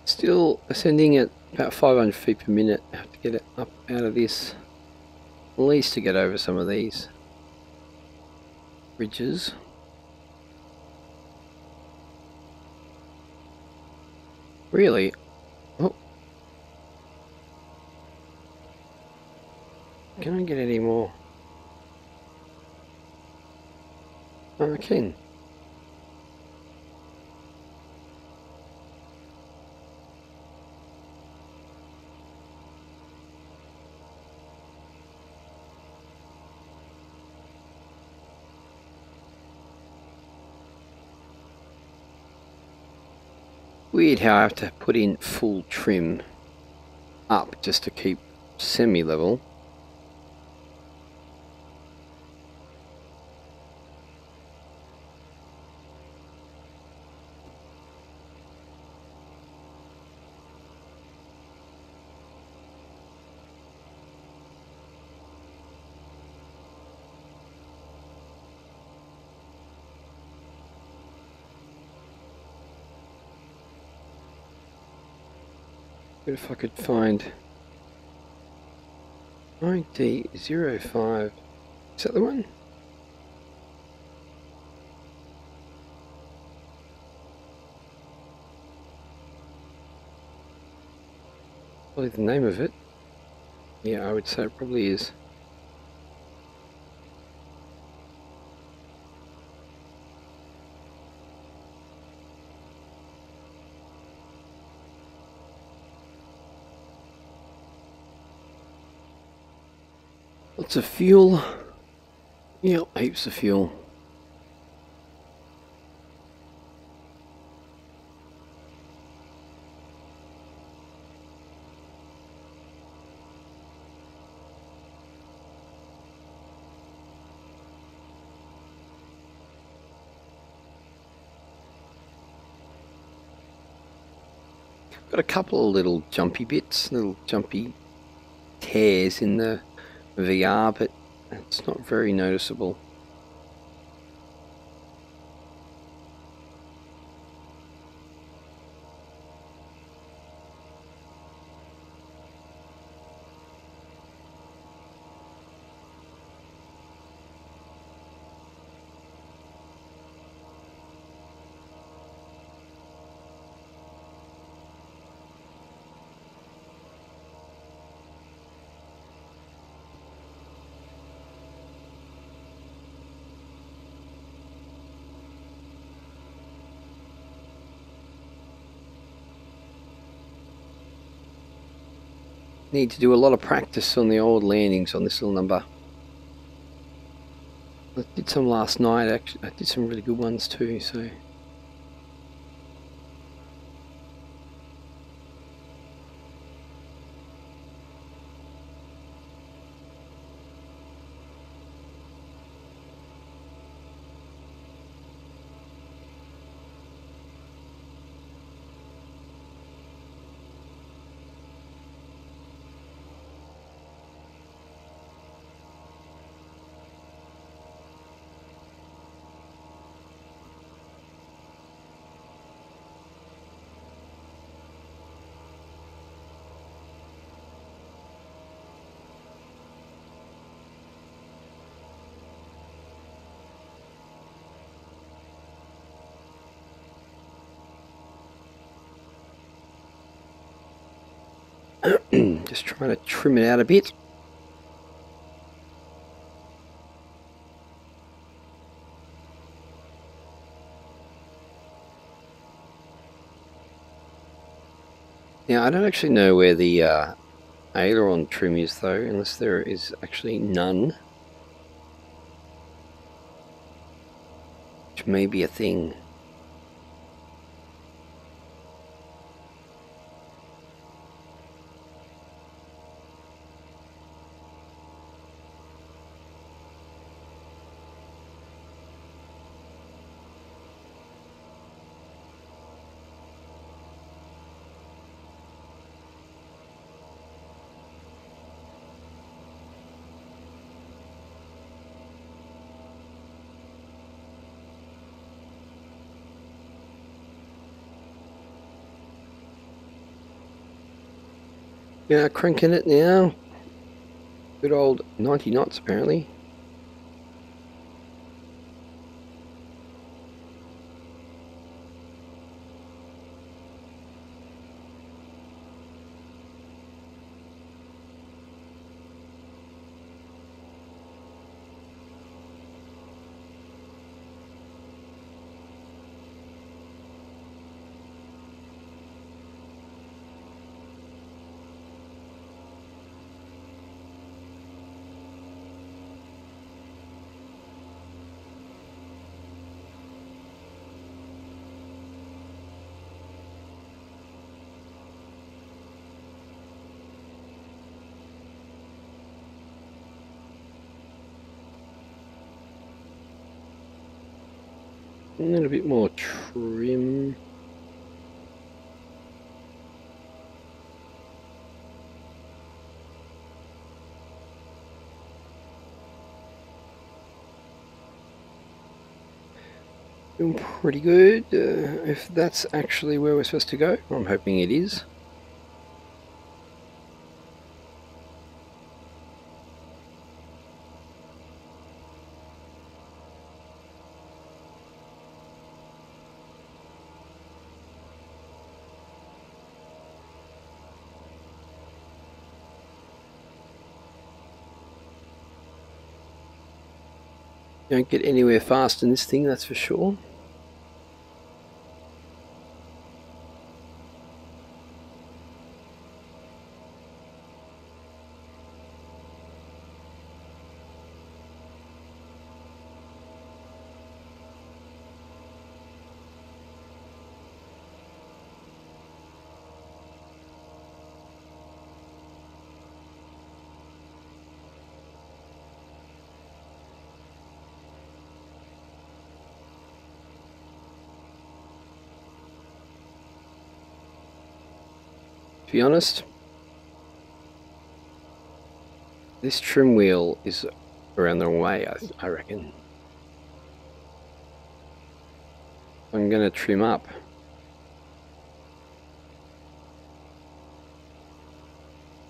Still ascending at about 500 feet per minute. I have to get it up out of this, at least to get over some of these ridges. Really? Oh. Can I get any more? I can. Weird how I have to put in full trim up just to keep semi-level. If I could find ID05. Is that the one? Probably the name of it. Yeah, I would say it probably is. Lots of fuel. Yep, heaps of fuel. Got a couple of little jumpy bits, little jumpy tears in the VR, but it's not very noticeable. need to do a lot of practice on the old landings on this little number. I did some last night, actually. I did some really good ones too, so. Just trying to trim it out a bit. Now I don't actually know where the aileron trim is though, unless there is actually none, which may be a thing. Yeah, cranking it now. Good old 90 knots apparently. A little bit more trim. Doing pretty good. If that's actually where we're supposed to go, I'm hoping it is. Don't get anywhere fast in this thing, that's for sure. To be honest, this trim wheel is around the wrong way, I reckon. I'm going to trim up.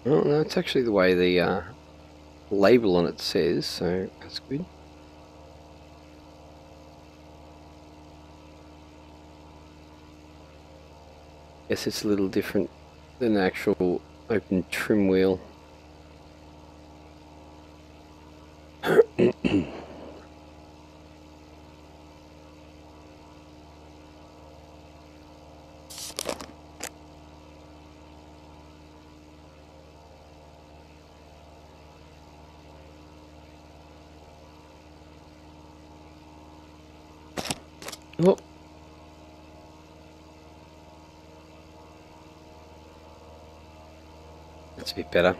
Well, that's actually the way the label on it says, so that's good. Guess it's a little different than the actual open trim wheel. Oh. That's a bit better.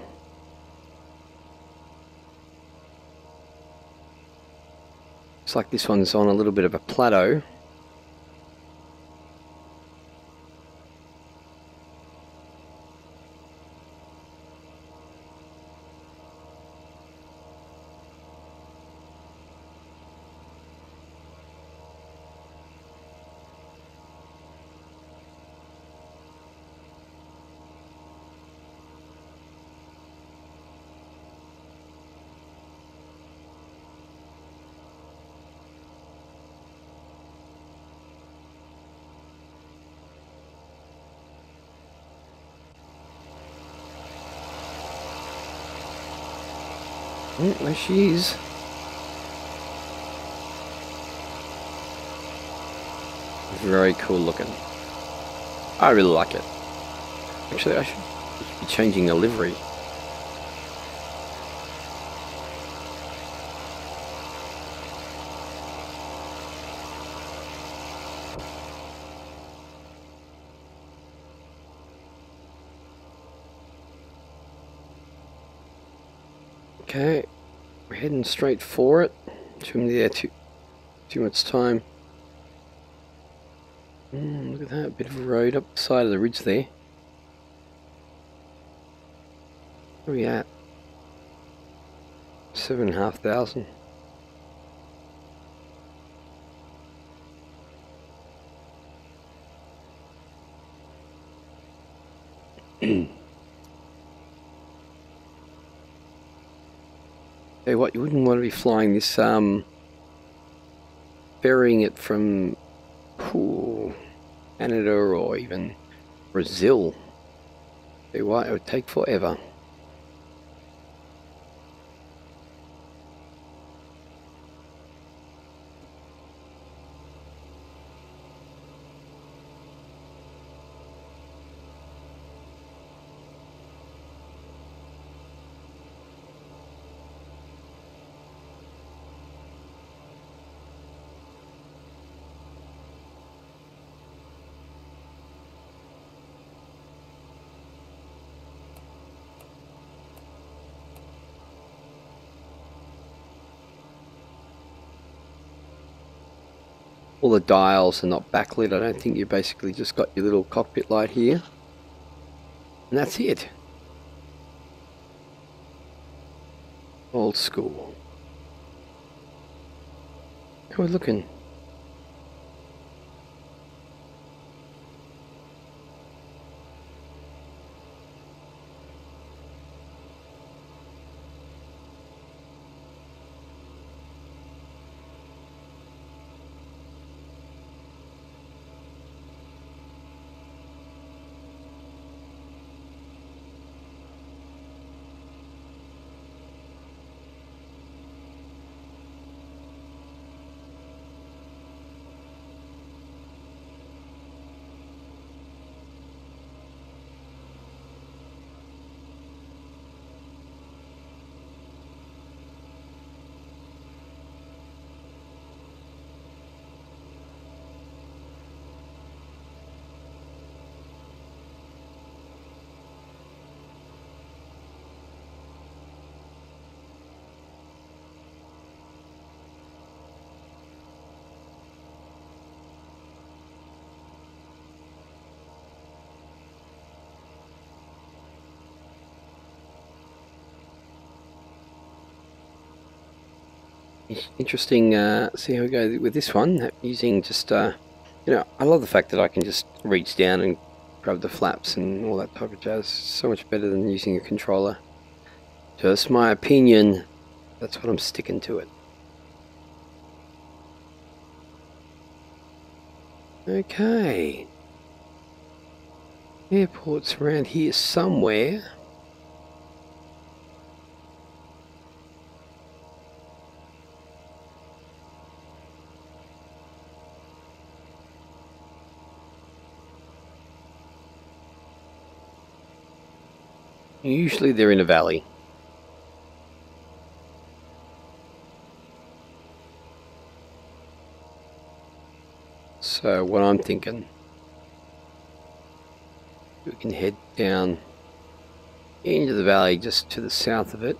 Looks like this one's on a little bit of a plateau. There she is. Very cool looking. I really like it. Actually, I should be changing the livery. Okay, we're heading straight for it. Shouldn't be there too much time. Look at that, bit of a road up the side of the ridge there. Where are we at? 7,500. Hey, what, you wouldn't want to be flying this, ferrying it from Canada or even Brazil. Hey, what, it would take forever. All the dials are not backlit. I don't think you basically just got your little cockpit light here. And that's it. Old school. How are we looking? Interesting, see how we go with this one, using just, you know, I love the fact that I can just reach down and grab the flaps and all that type of jazz. So much better than using a controller. Just my opinion, that's what I'm sticking to it. Okay. Airport's around here somewhere. Usually they're in a valley. So what I'm thinking, we can head down into the valley just to the south of it.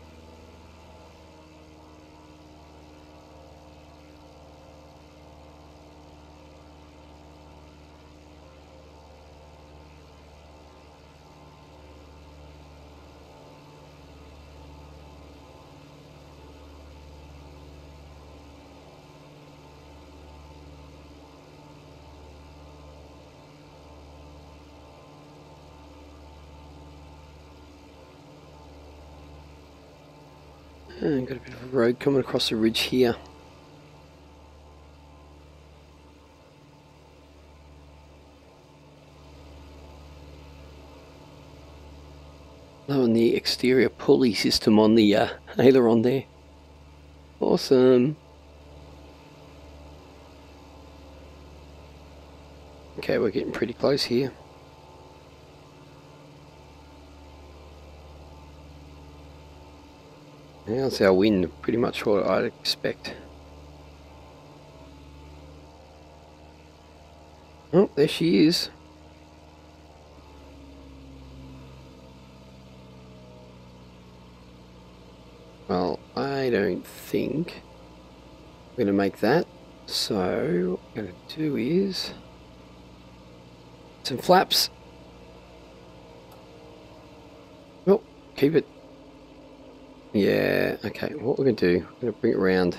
And got a bit of a road coming across the ridge here. Oh, and the exterior pulley system on the aileron there. Awesome. Okay, we're getting pretty close here. How's our wind? Pretty much what I'd expect. Oh, there she is. Well, I don't think we're going to make that. So, what I'm going to do is some flaps. Oh, keep it. Yeah, okay, what we're going to do, we're going to bring it around.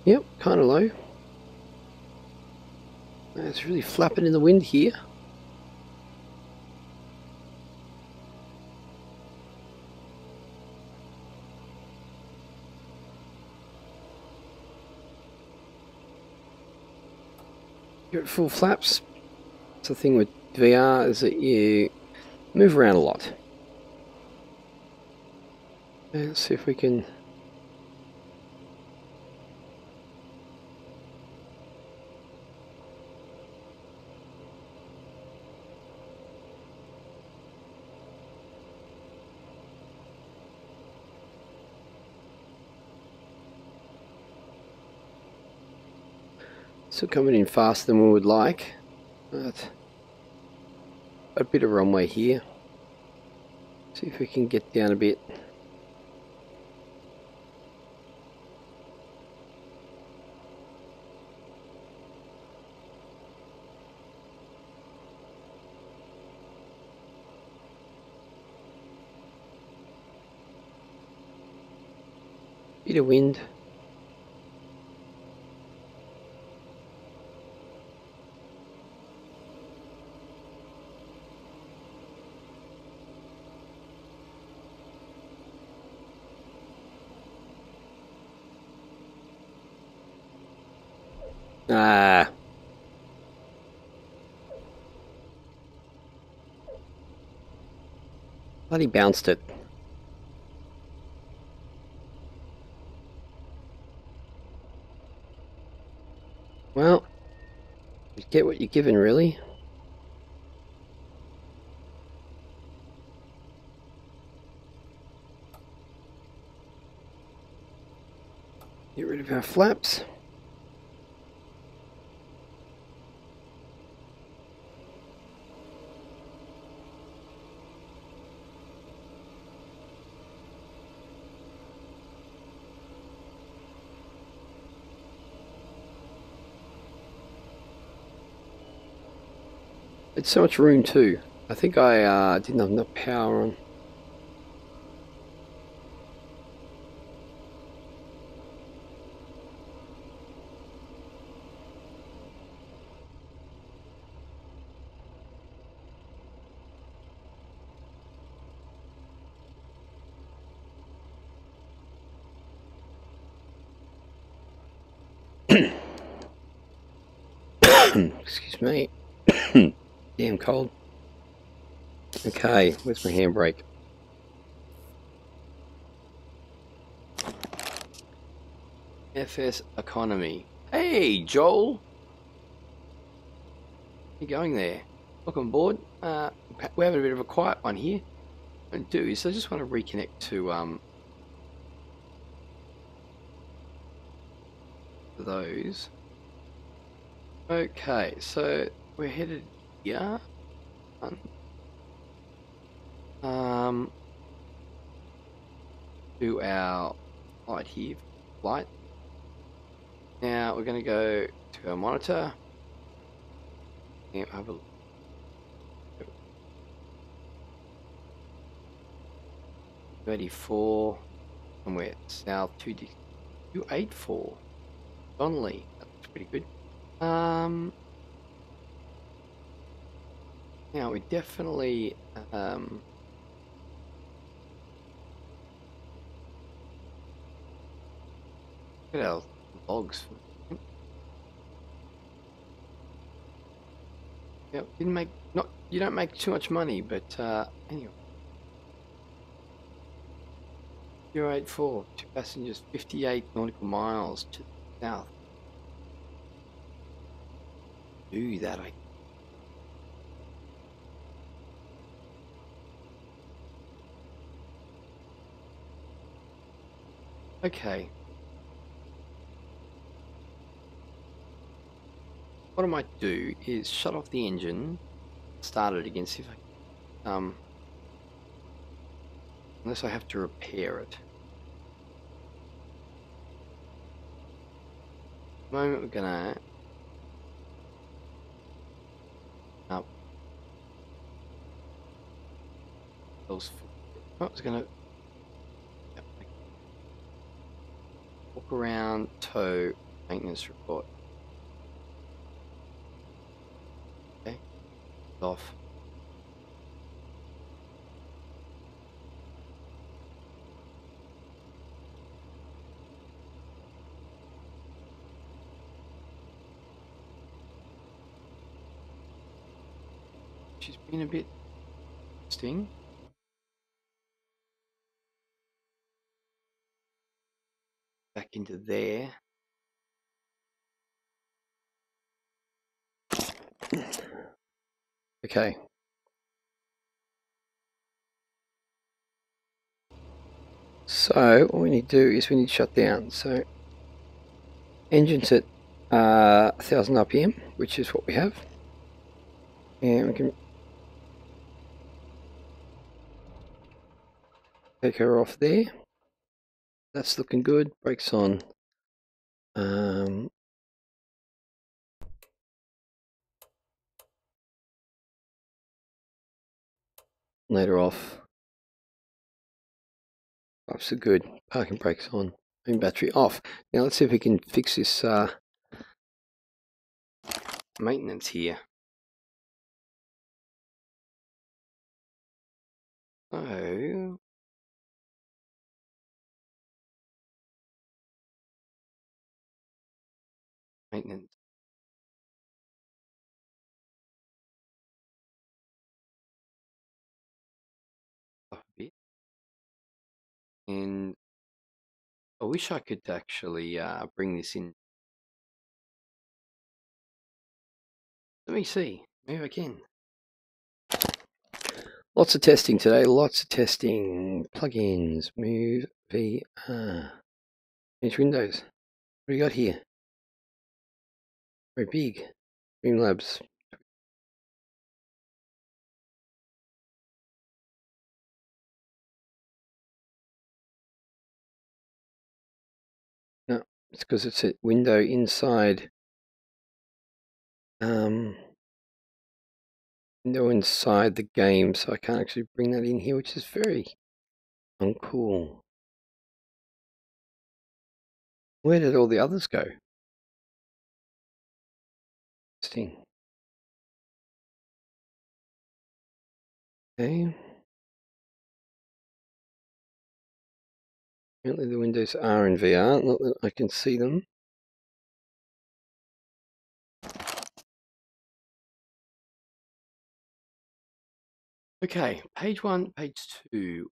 Yep, kind of low. It's really flapping in the wind here. You're at full flaps. That's the thing with VR, is that you move around a lot. Let's see if we can... Still coming in faster than we would like, but a bit of runway here. See if we can get down a bit. Bit of wind. Ah. Bloody bounced it. Well, you get what you're given, really. Get rid of our flaps. It's so much room too. I think I didn't have enough power on. Excuse me. Damn cold. Okay, where's my handbrake? FS economy. Hey, Joel. You going there? Welcome aboard. We're having a bit of a quiet one here. What I do is I just want to reconnect to those. Okay, so we're headed here. Do our light here. Light. Now we're going to go to our monitor. And have a look. 34, and we're south 284. Donnelly, that's pretty good. Now we definitely look at our logs. Yeah, didn't make you don't make too much money, but anyway. 084, 2 passengers, 58 nautical miles to the south. Do that, Okay. What I might do is shut off the engine, start it again, see if I can, unless I have to repair it. At the moment we're gonna up. I was gonna walk around, tow, maintenance report. Okay, off. She's been a bit interesting. Back into there. Okay. So what we need to do is we need to shut down. So engine's at 1000 RPM, which is what we have, and we can take her off there. That's looking good. Brakes on. Later off. Pipes are good. Parking brakes on. And battery off. Now let's see if we can fix this maintenance here. So maintenance off a bit. And I wish I could actually bring this in. Let me see. Maybe I can. Lots of testing today. Lots of testing. Plugins. Move VR. Manage Windows. What do you got here? Very big. Streamlabs. No, it's because it's a window inside. Window inside the game, so I can't actually bring that in here, which is very uncool. Where did all the others go? Interesting. Okay. Apparently the windows are in VR, not that I can see them. Okay, page 1, page 2.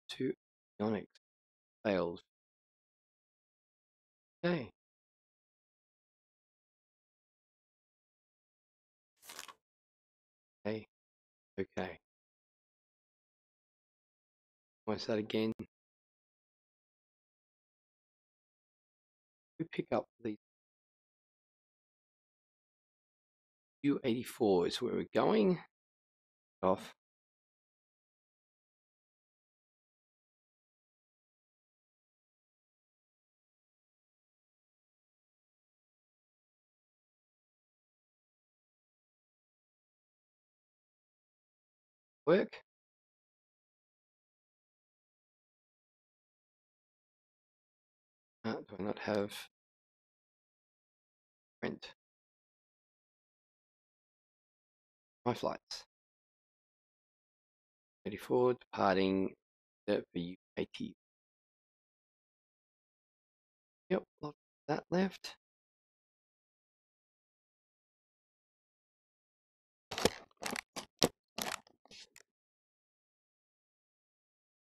Two Onyx fails. Okay. Okay. Okay. What's that again? We pick up the U84 is where we're going. Off. Work. Do I not have print? My flights. 84 departing for U80. Yep, lot that left.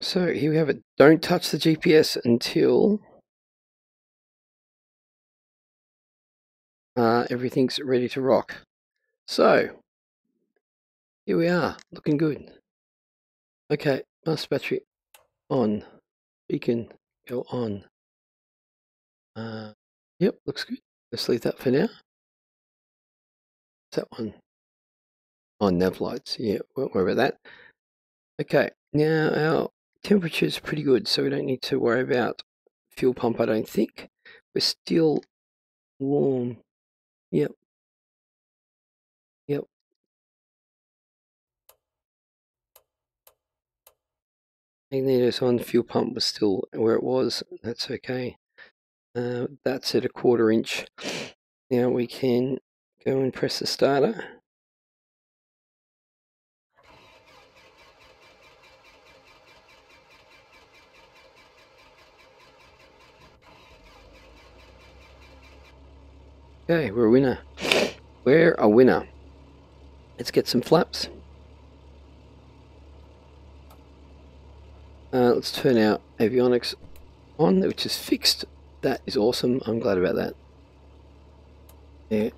So here we have it. Don't touch the GPS until everything's ready to rock. So here we are, looking good. Okay, master battery on. Beacon go on. Yep, looks good. Let's leave that for now. That one on nav lights. Yeah, won't worry about that. Okay, now our temperature is pretty good, so we don't need to worry about fuel pump, I don't think. We're still warm. Yep. Yep. Magnetos on, fuel pump was still where it was. That's okay. That's at a 1/4 inch. Now we can go and press the starter. Okay, we're a winner. We're a winner. Let's get some flaps. Let's turn our avionics on, which is fixed. That is awesome. I'm glad about that. Yeah,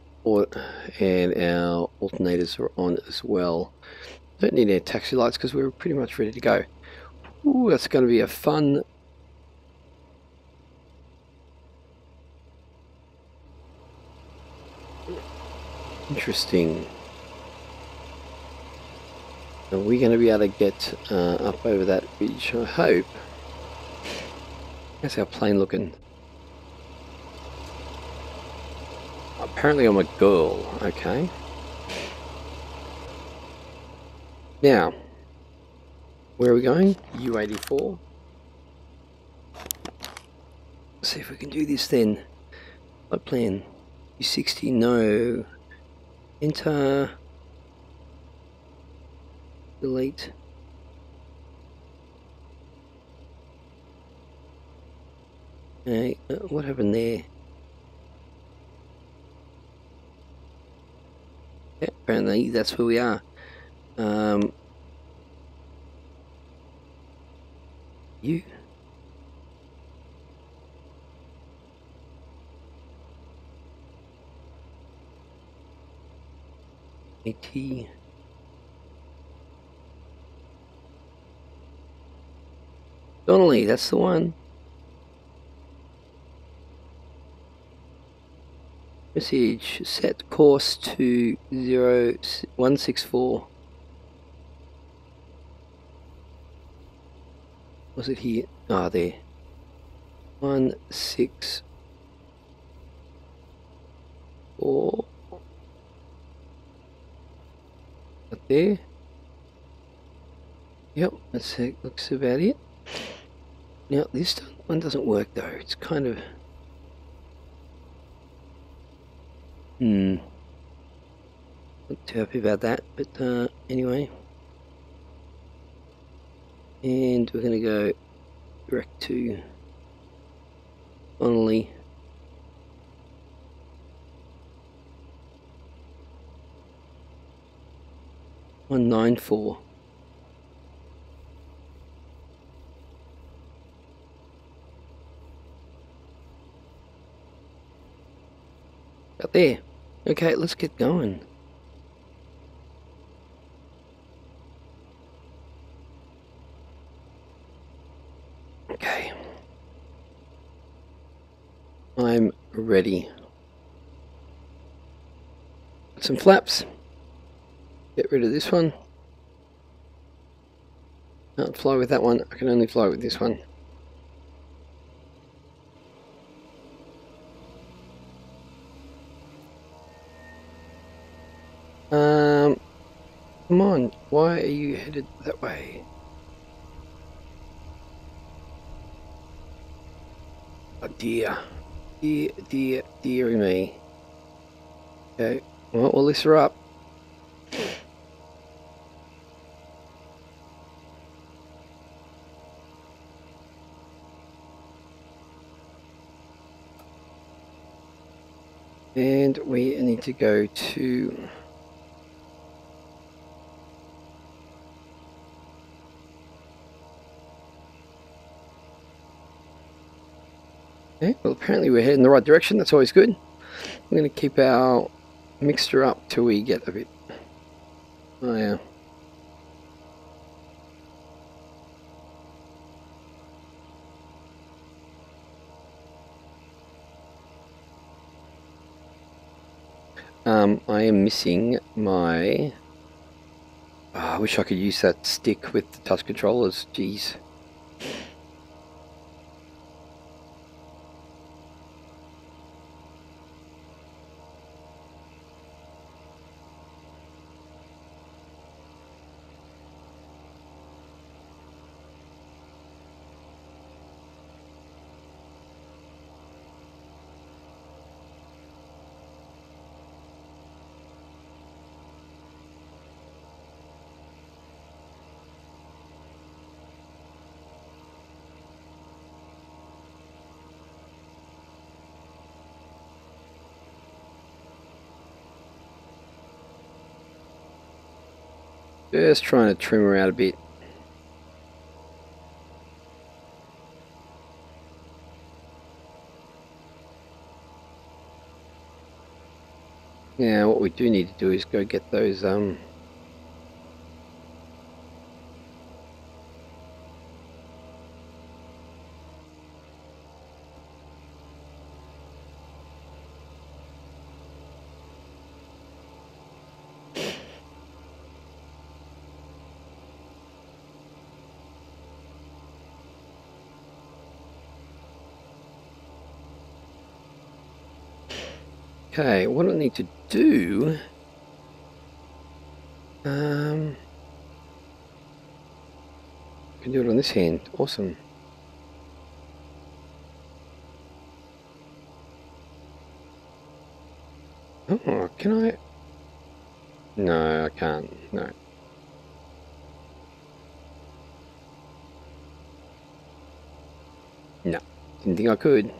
and our alternators are on as well. Don't need our taxi lights because we're pretty much ready to go. Ooh, that's going to be a fun. Interesting. Are we going to be able to get up over that ridge? I hope. How's our plane looking? Apparently I'm a girl. Okay. Now, where are we going? U84. Let's see if we can do this then. What plan? U60, no. Enter. Delete. Okay, what happened there? Yeah, apparently that's where we are. You. AT. Donnelly, that's the one. Message, set course to 0164. Was it here? Ah, there. 164. Up there. Yep, looks about it. Now, this one doesn't work though. It's kind of... Not too happy about that, but anyway. And we're going to go direct to Donnelly. 194. Out there. Okay, let's get going. Okay. I'm ready. Some flaps. Get rid of this one. Can't fly with that one. I can only fly with this one. Come on. Why are you headed that way? Oh dear. Dearie me. Okay. Well, we'll lift her up. And we need to go to... Okay, well apparently we're heading in the right direction, that's always good. We're going to keep our mixture up till we get a bit... Oh yeah. I am missing my... Oh, I wish I could use that stick with the touch controllers, jeez. Just trying to trim her out a bit. Now what we do need to do is go get those Okay, what do I need to do? I can do it on this hand. Awesome. Oh, can I? No, I can't. No. No, didn't think I could.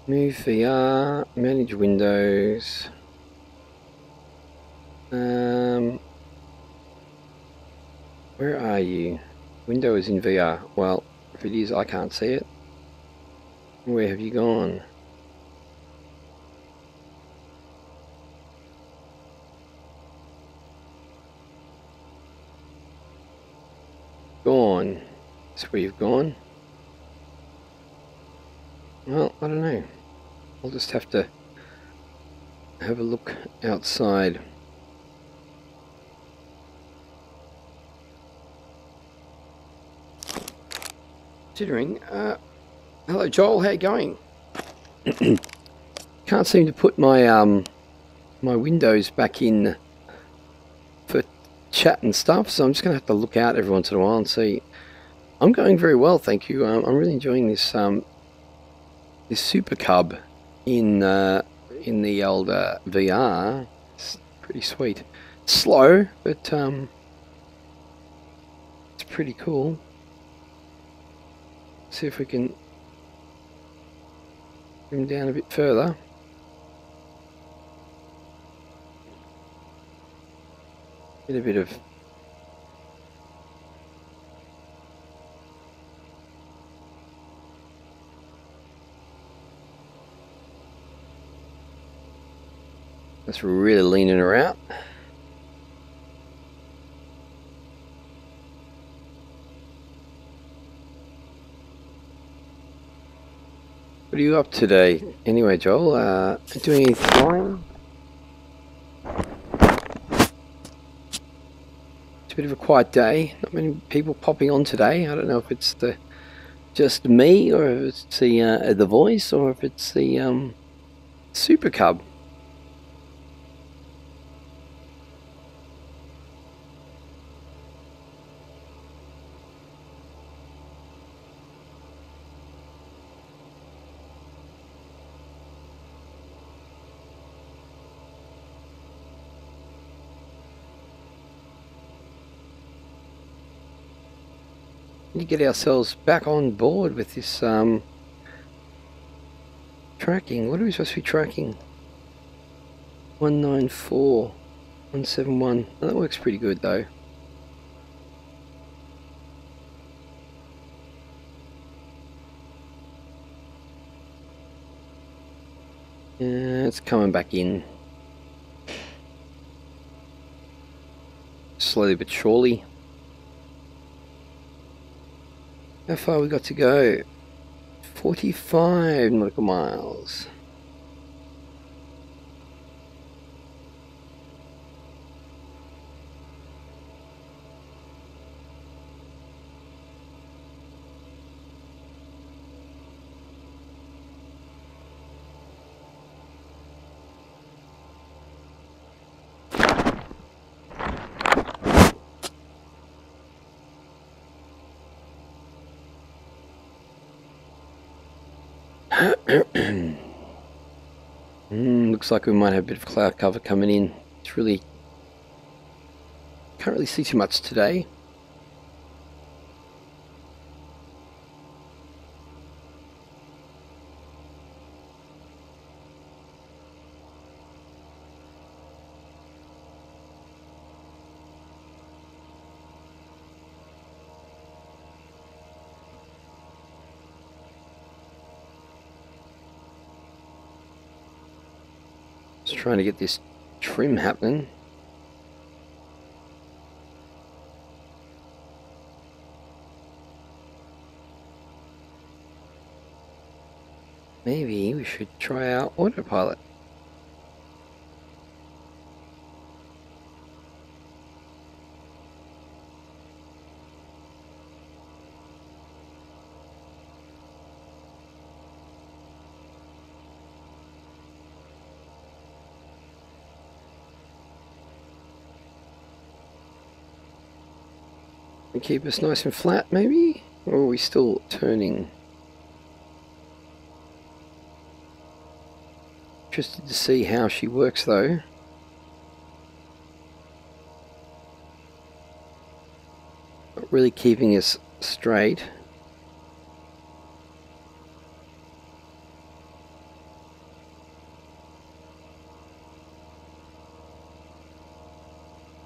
Move VR, manage windows. Where are you? Window is in VR. Well, if it is, I can't see it. Where have you gone? Gone. That's where you've gone. Well, I don't know. I'll just have to have a look outside. Considering, hello Joel, how you going? Can't seem to put my my windows back in for chat and stuff, so I'm just gonna have to look out every once in a while and see. I'm going very well, thank you. I'm really enjoying this this Supercub in the old VR. It's pretty sweet. It's slow, but it's pretty cool. See if we can Zoom down a bit further. Get a bit of that's really leaning her out. What are you up today? Anyway, Joel, doing any flying? It's a bit of a quiet day. Not many people popping on today. I don't know if it's just me, or if it's the voice, or if it's the Supercub. To get ourselves back on board with this tracking. What are we supposed to be tracking? 194, 171. Oh, that works pretty good though. Yeah, it's coming back in. Slowly but surely. How far we got to go? 45 nautical miles. Looks like we might have a bit of cloud cover coming in. It's really can't really see too much today. Just trying to get this trim happening. Maybe we should try our autopilot. And keep us nice and flat, maybe? Or are we still turning? Interested to see how she works though. Not really keeping us straight.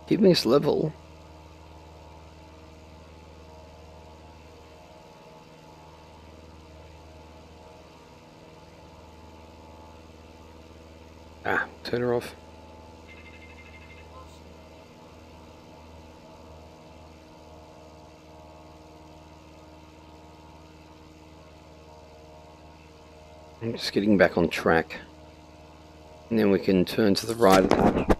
Keeping us level. Turn her off. I'm just getting back on track. And then we can turn to the right a touch.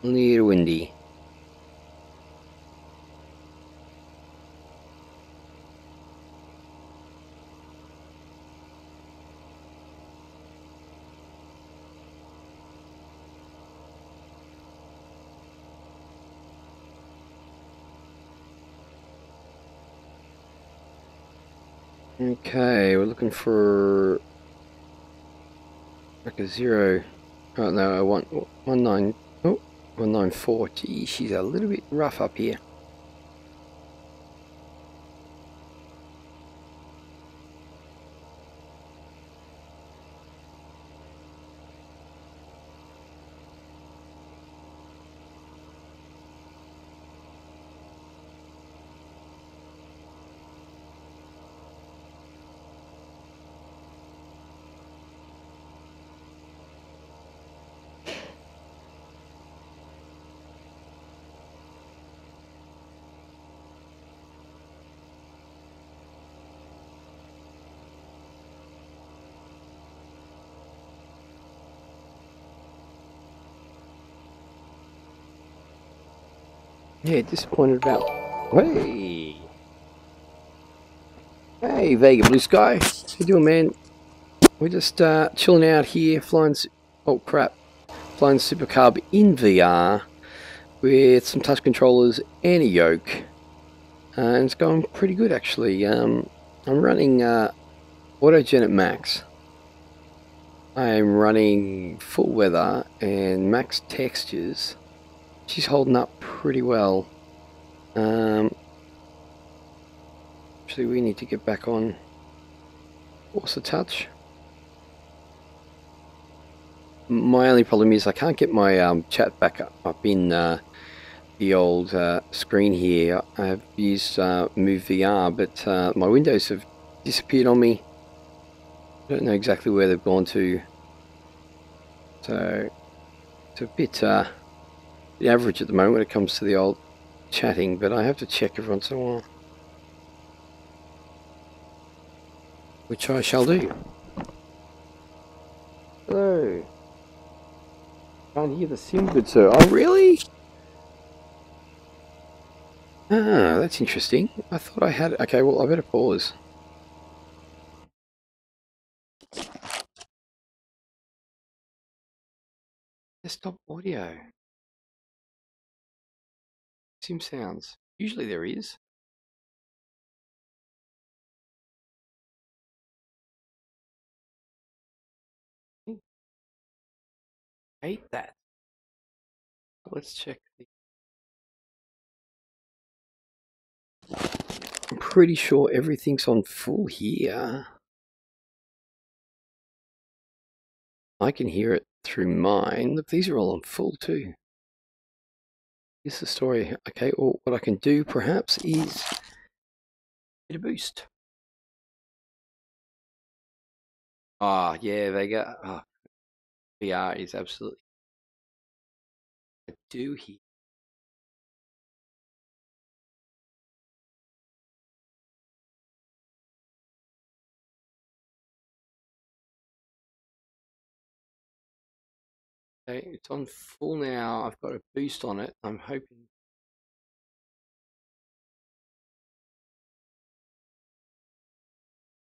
A little windy. Okay, we're looking for like a 0 Oh no, I want 194. Gee, she's a little bit rough up here. Yeah, disappointed about. Hey, hey, Vega Blue Sky. How you doing, man? We're just chilling out here, flying. Oh crap, flying Supercub in VR with some touch controllers and a yoke, and it's going pretty good actually. I'm running Autogen at max. I'm running full weather and max textures. She's holding up pretty well. Actually, we need to get back on Force a Touch. My only problem is I can't get my chat back up in the old screen here. I've used Move VR, but my windows have disappeared on me. I don't know exactly where they've gone to. So it's a bit average at the moment when it comes to the old chatting, but I have to check every once in a while, which I shall do. Hello. Can't hear the sim, good sir. Oh, really? Ah, that's interesting. I thought I had. Okay, well, I better pause. Desktop audio. Sim sounds. Usually there is. I hate that. Let's check. I'm pretty sure everything's on full here. I can hear it through mine. Look, these are all on full too. Here's the story. Okay, well, what I can do perhaps is get a boost. Ah, yeah, they got. Oh, VR is absolutely. I do hear. Okay, it's on full now. I've got a boost on it. I'm hoping.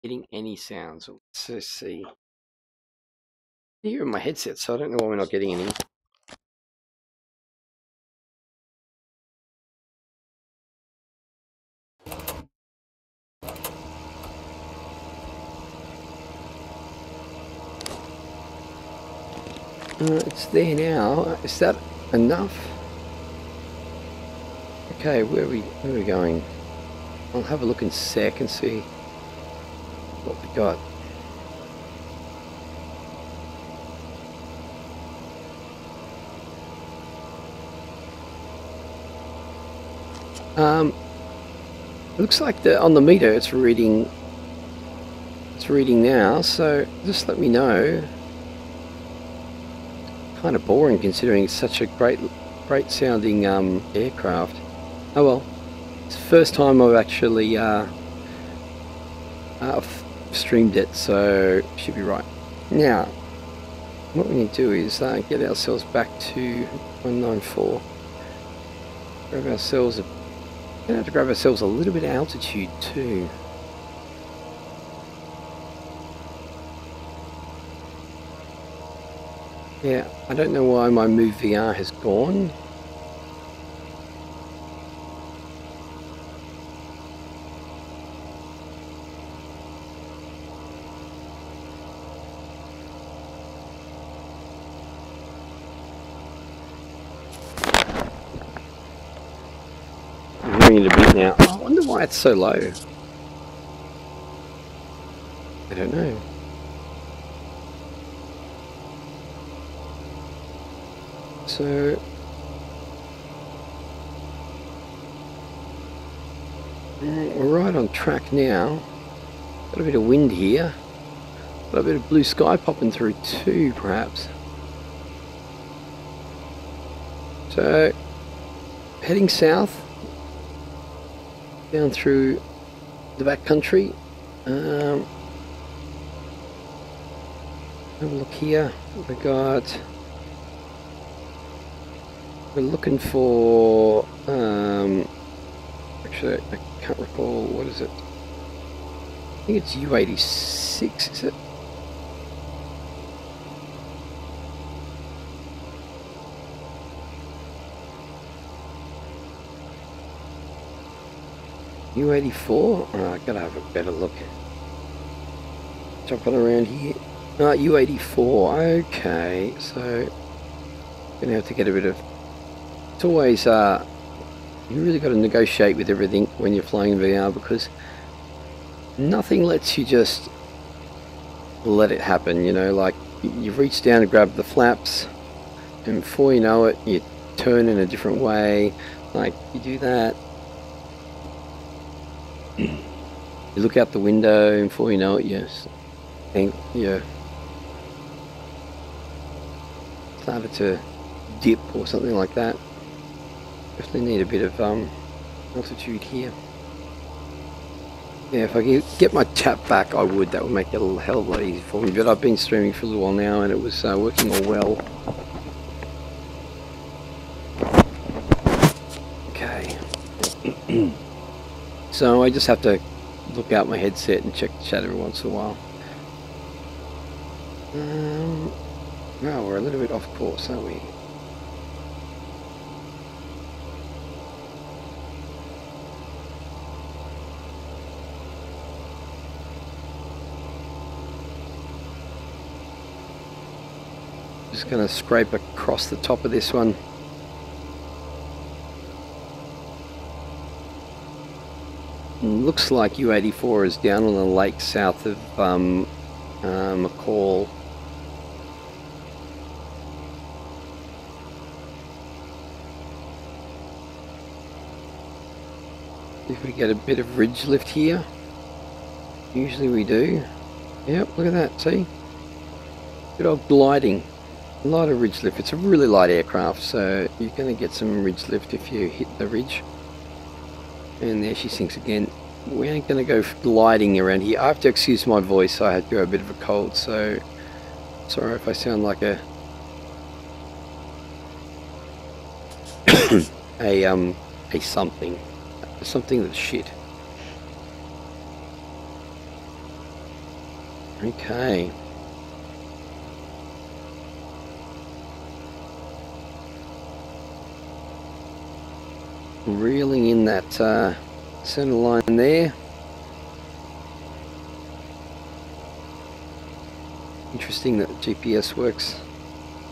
Getting any sounds. Let's see. I hear in my headset, so I don't know why we're not getting any. It's there now. Is that enough? Okay, where are we going? I'll have a look in a sec and see what we got. Looks like on the meter it's reading now, so just let me know. Kind of boring considering it's such a great sounding aircraft. Oh well, it's the first time I've actually streamed it, so should be right. Now, what we need to do is get ourselves back to 194. Grab ourselves we're going to have to grab ourselves a little bit of altitude too. Yeah, I don't know why my Move VR has gone. lowering it a bit now. I wonder why it's so low. I don't know. So we're right on track now. Got a bit of wind here. Got a bit of blue sky popping through too, perhaps. So heading south down through the back country. Have a look here. We're looking for actually I can't recall, what is it? I think it's U86, is it? U84? Oh, I gotta have a better look. Jumping around here. U84, okay, so gonna have to get a bit of, it's always you really got to negotiate with everything when you're flying VR, because nothing lets you just let it happen, you know, like you reach down to grab the flaps and before you know it you turn in a different way, like you do that, you look out the window and before you know it you started to dip or something like that. Definitely need a bit of altitude here. Yeah, if I could get my tap back I would, that would make it a hell of a lot easier for me, but I've been streaming for a little while now and it was working all well. Okay. So I just have to look out my headset and check the chat every once in a while. No, we're a little bit off course, aren't we? Just going to scrape across the top of this one. Looks like U84 is down on the lake south of McCall. If we get a bit of ridge lift here, usually we do. Yep, look at that, see? Good old gliding. A lot of ridge lift. It's a really light aircraft, so you're going to get some ridge lift if you hit the ridge. And there she sinks again. We ain't going to go gliding around here. I have to excuse my voice. I had to go a bit of a cold, so sorry if I sound like a something that's shit. Okay. Reeling in that center line there. Interesting that GPS works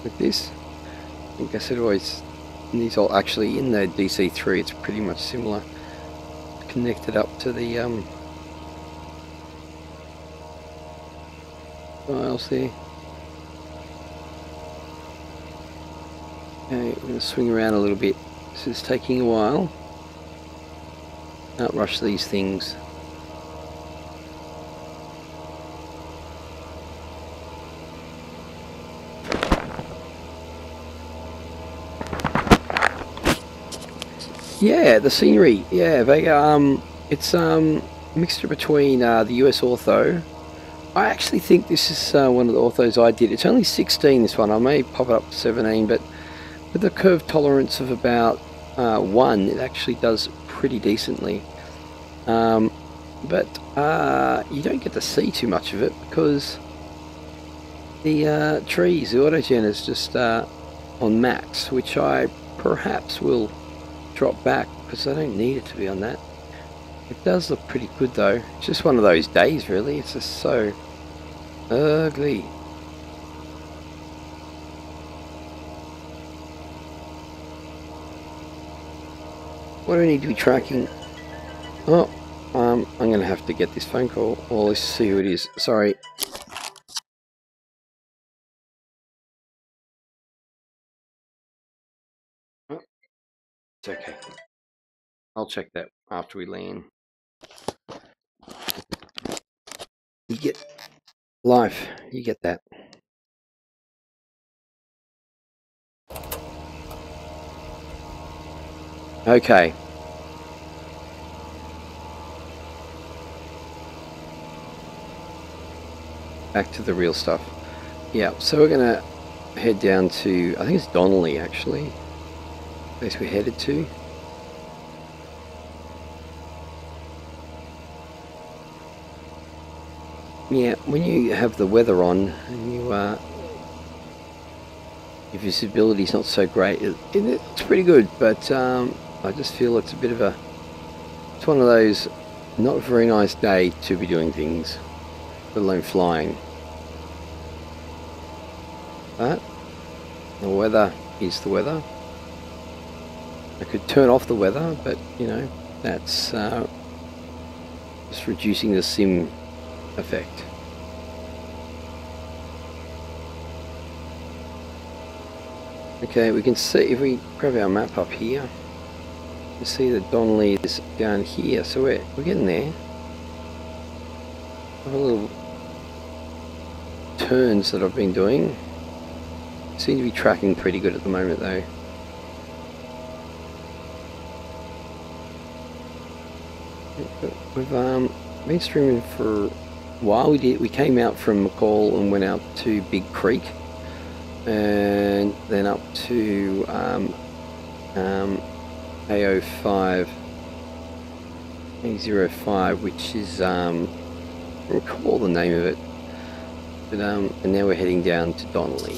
with this. I think I said always, these all actually in the DC3, it's pretty much similar. Connected up to the dials there. Okay, we're going to swing around a little bit. This is taking a while. Don't rush these things. Yeah, the scenery. Yeah, it's a mixture between the US ortho. I actually think this is one of the orthos I did. It's only 16, this one. I may pop it up to 17, but with a curve tolerance of about 1, it actually does pretty decently. But you don't get to see too much of it because the trees, the autogen is just on max, which I perhaps will drop back because I don't need it to be on that. It does look pretty good though. It's just one of those days really. It's just so ugly. What do we need to be tracking? Oh, I'm going to have to get this phone call. Well, let's see who it is. Sorry. Oh, it's okay. I'll check that after we land. You get life. You get that. Okay. Back to the real stuff. Yeah, so we're going to head down to, I think it's Donnelly actually. Place we're headed to. Yeah, when you have the weather on and you your visibility's not so great, it's pretty good, but I just feel it's a bit of a, it's one of those not very nice day to be doing things, let alone flying. But the weather is the weather. I could turn off the weather, but you know, that's just reducing the sim effect. Okay, we can see, if we grab our map up here, you see that Donnelly is down here, so we're getting there. A little turns that I've been doing seem to be tracking pretty good at the moment though. We've been streaming for a while. We came out from McCall and went out to Big Creek, and then up to A05, which is I don't recall the name of it, but and now we're heading down to Donnelly.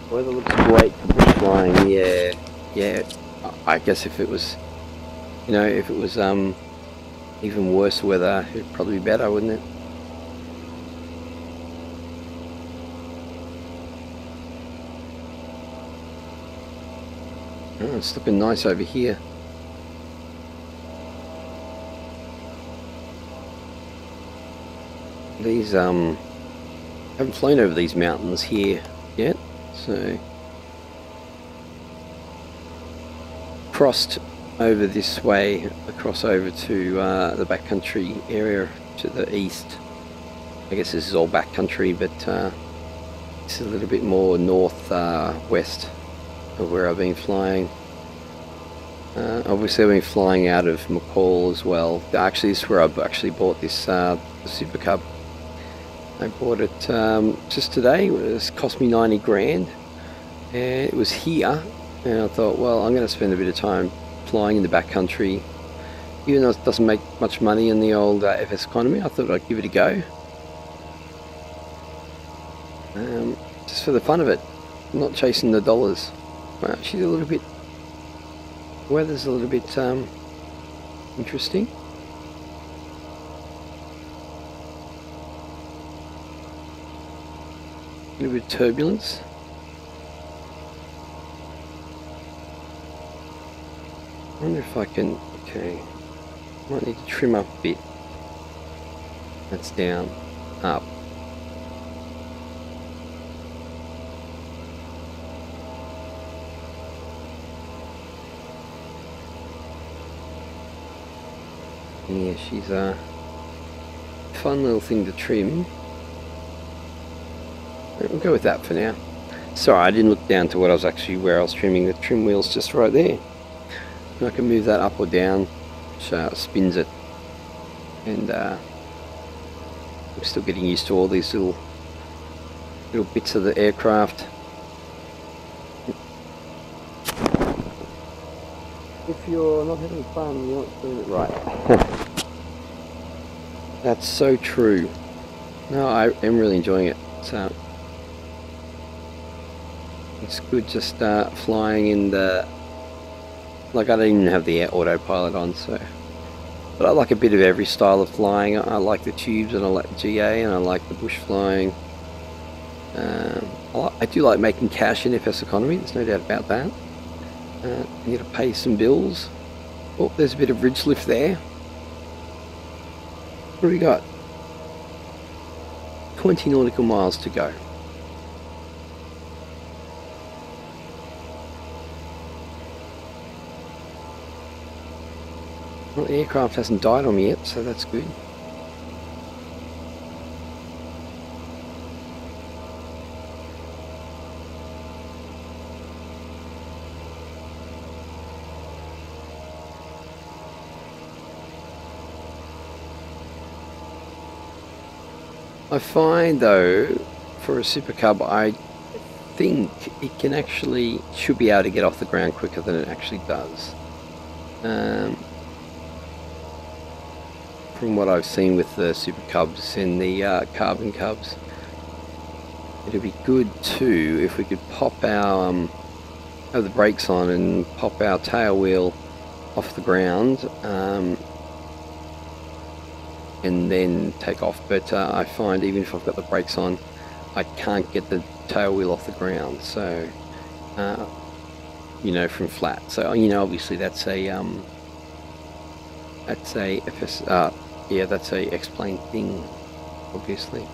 Weather looks great for bush flying. Yeah. I guess if it was, you know, if it was even worse weather, it'd probably be better, wouldn't it? Oh, it's looking nice over here. These haven't flown over these mountains here yet, so crossed over this way, across over to the backcountry area to the east. I guess this is all backcountry, but this is a little bit more north west of where I've been flying. Obviously I've been flying out of McCall as well. Actually, this is where I've actually bought this the Supercub. I bought it just today. It cost me 90 grand, and it was here, and I thought, well, I'm going to spend a bit of time flying in the backcountry. Even though it doesn't make much money in the old FS economy, I thought I'd give it a go. Just for the fun of it, not chasing the dollars. Well, she's a little bit, the weather's a little bit interesting. A little bit of turbulence. I wonder if I can, okay, might need to trim up a bit. That's down, up. Yeah, she's a fun little thing to trim. We'll go with that for now. Sorry, I didn't look down to what I was actually, where I was trimming. The trim wheel's just right there. And I can move that up or down, which spins it. And I'm still getting used to all these little bits of the aircraft. If you're not having fun, you're not doing it right. That's so true. No, I am really enjoying it. So it's good just flying in the, like, I don't even have the autopilot on, so, but I like a bit of every style of flying. I like the tubes, and I like the GA, and I like the bush flying. I do like making cash in FS economy, there's no doubt about that. Need to pay some bills. Oh, there's a bit of ridge lift there. What do we got? 20 nautical miles to go. Well, the aircraft hasn't died on me yet, so that's good. I find though, for a Supercub, I think it can actually, should be able to get off the ground quicker than it actually does. From what I've seen with the Supercubs and the Carbon Cubs, it'd be good too if we could pop our, have the brakes on and pop our tail wheel off the ground, and then take off. But I find even if I've got the brakes on, I can't get the tail wheel off the ground. So, you know, from flat. So, you know, obviously that's a yeah, that's a X-plane thing, obviously.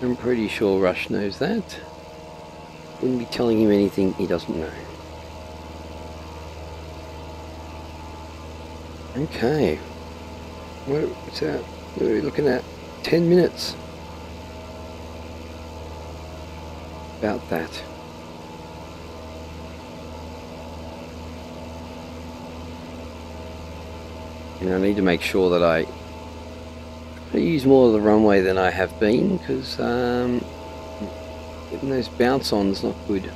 I'm pretty sure Rush knows that. Wouldn't be telling him anything he doesn't know. Okay. What's that? What are we looking at? 10 minutes. About that. And I need to make sure that I use more of the runway than I have been, because getting those bounce-ons not good.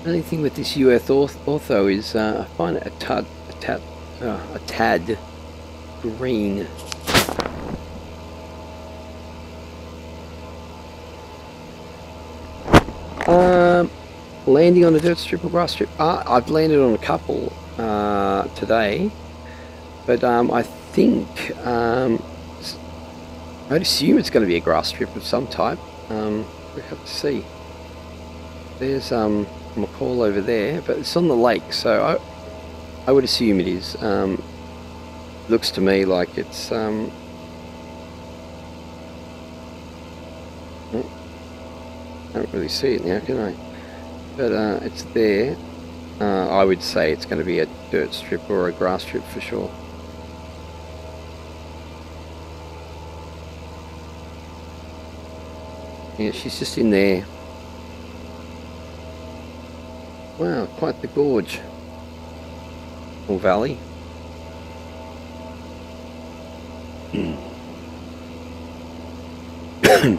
The only thing with this UF ortho is I find it a tad green. Landing on a dirt strip or grass strip. I've landed on a couple today, but I think I'd assume it's going to be a grass strip of some type. We have to see. There's McCall over there, but it's on the lake, so I would assume it is. Looks to me like it's oh, I don't really see it now, can I? But it's there. I would say it's going to be a dirt strip or a grass strip for sure. Yeah, she's just in there. Wow, quite the gorge. Or valley.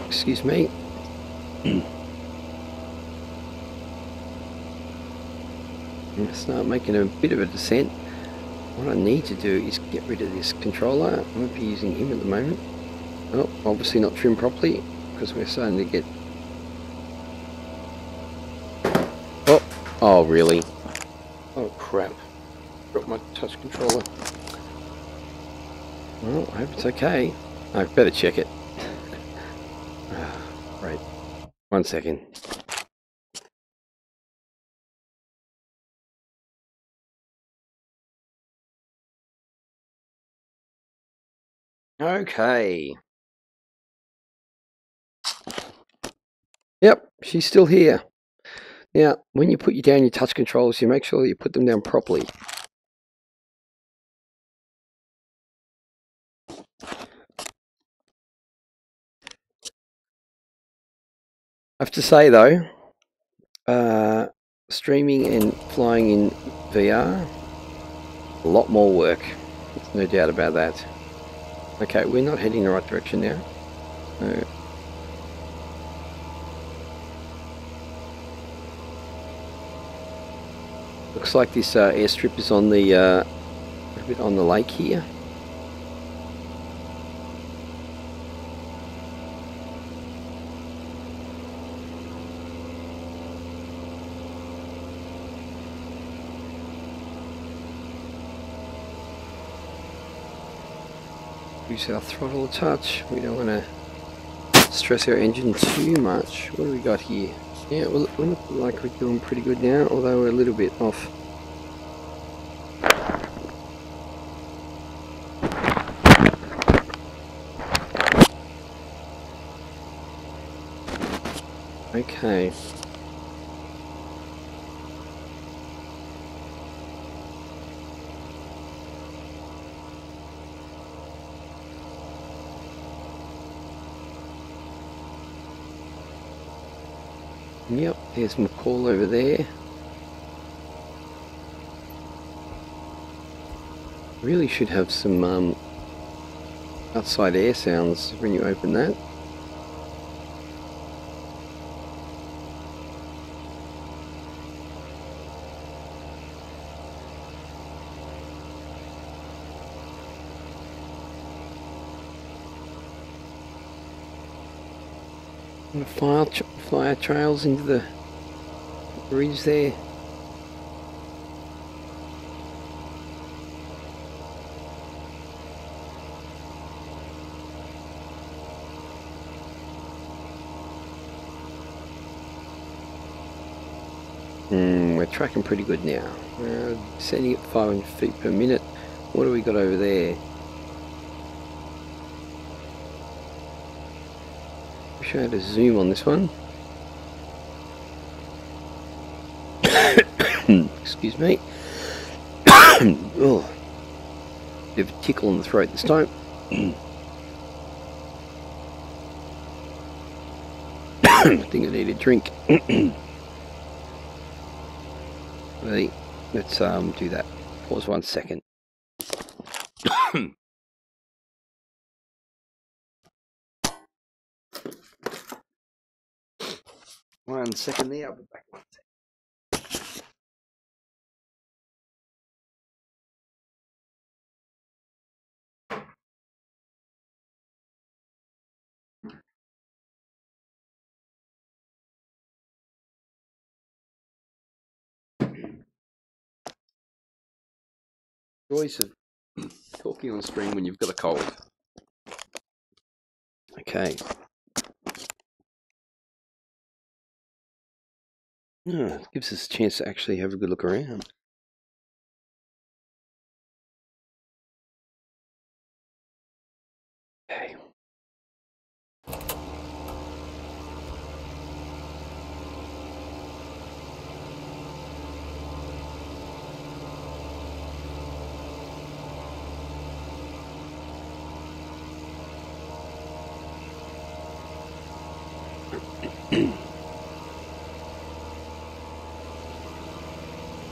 Excuse me. Start making a bit of a descent. What I need to do is get rid of this controller. I won't be using him at the moment. Oh, obviously not trimmed properly because we're starting to get... Oh, really? Oh, crap. Got my touch controller. Well, I hope it's okay. I better check it. Right. 1 second. Okay. Yep, she's still here. Now, when you put down your touch controls, you make sure that you put them down properly. I have to say though, streaming and flying in VR, a lot more work. There's no doubt about that. Okay, we're not heading in the right direction now. So, looks like this airstrip is on the a bit on the lake here. Reduce our throttle a touch. We don't want to stress our engine too much. What do we got here? Yeah, well, we look like we're doing pretty good now, although we're a little bit off. Okay. Yep, there's McCall over there. Really should have some outside air sounds when you open that. And fire trails into the ridge there. We're tracking pretty good now. Setting at 500 feet per minute. What do we got over there? Wish I had a zoom on this one. Excuse me. Oh, bit of a tickle in the throat this time. I think I need a drink. Let's do that. Pause 1 second. 1 second there, I'll be back 1 second. Joys of talking on screen when you've got a cold. Okay. It gives us a chance to actually have a good look around. Okay.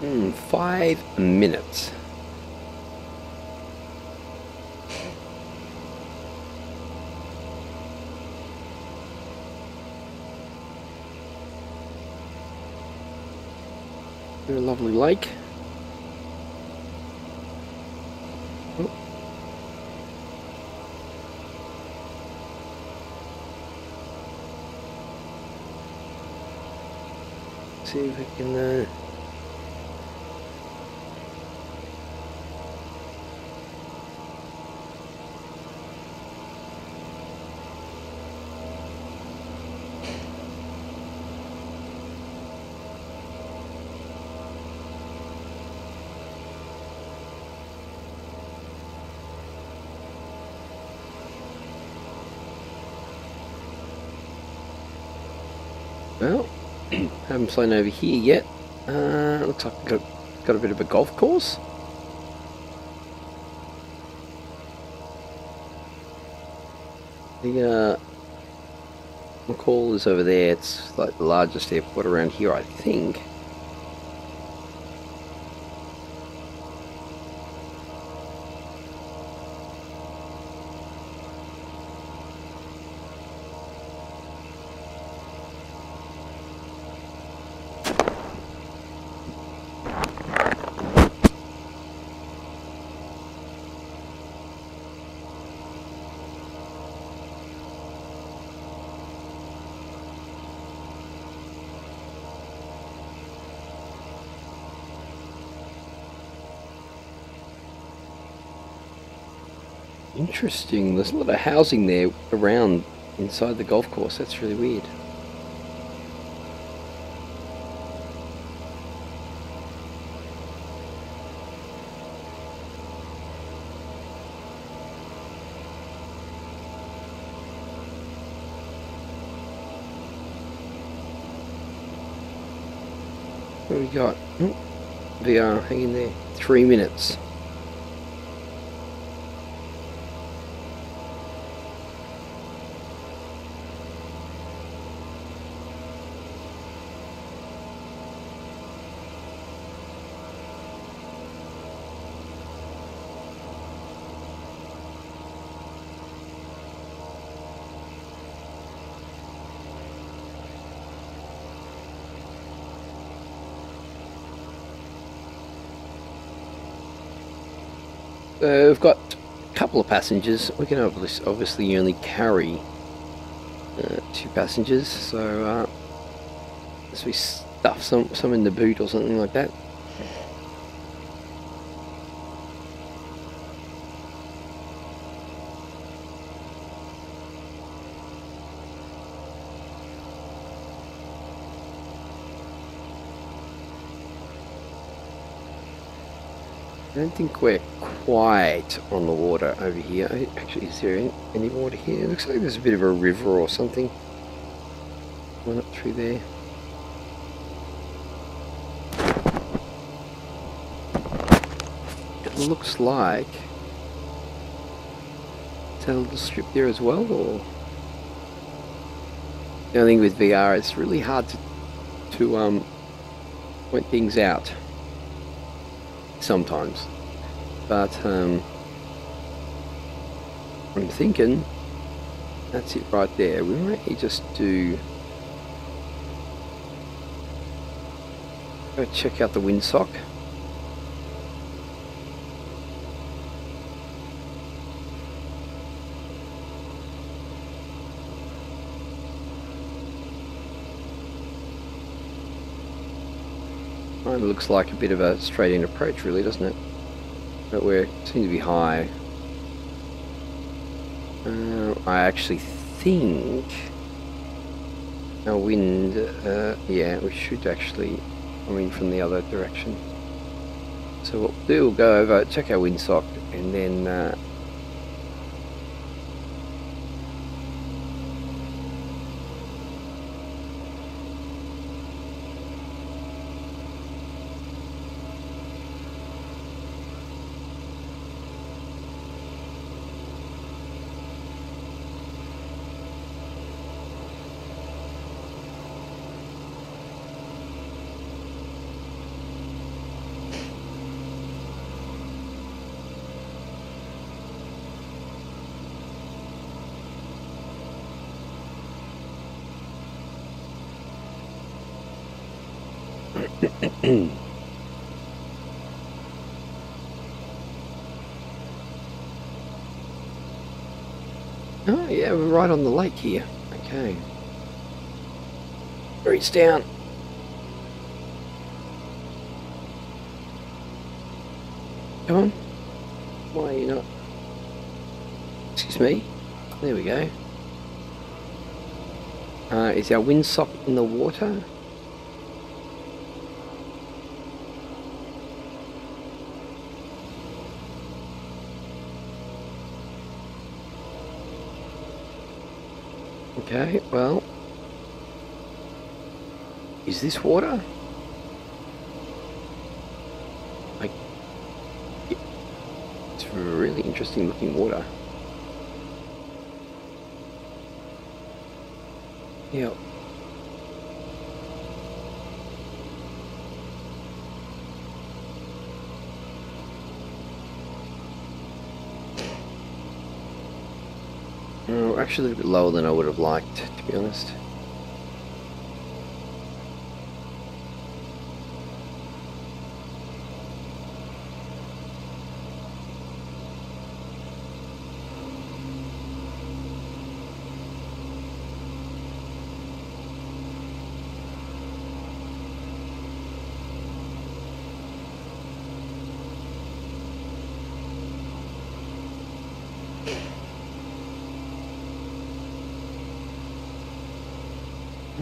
Hmm, 5 minutes. A lovely lake. Oh. See if we can well, haven't flown over here yet. Looks like we've got a bit of a golf course. The McCall is over there. It's like the largest airport around here, I think. Interesting. There's a lot of housing there around inside the golf course. That's really weird. What do we got? Oh, VR, hang in there. 3 minutes. We've got a couple of passengers. We can obviously only carry 2 passengers, so as we stuff some in the boot or something like that. I don't think we're quite on the water over here. Actually, is there any water here? It looks like there's a bit of a river or something. One up through there. It looks like... Is that a little strip there as well, or...? The only thing with VR, it's really hard to point things out. Sometimes, but I'm thinking that's it right there. We might just go check out the windsock. It looks like a bit of a straight-in approach, really, doesn't it? But we seem to be high. I actually think our wind, yeah, we should actually come in from the other direction. So what we'll do, we'll go over, check our windsock, and then oh yeah, we're right on the lake here. Okay. Reach down. Come on. Why are you not? Excuse me. There we go. Is our windsock in the water? Okay, well, is this water? It's really interesting looking water. Yep. Oh, actually a little bit lower than I would have liked, to be honest.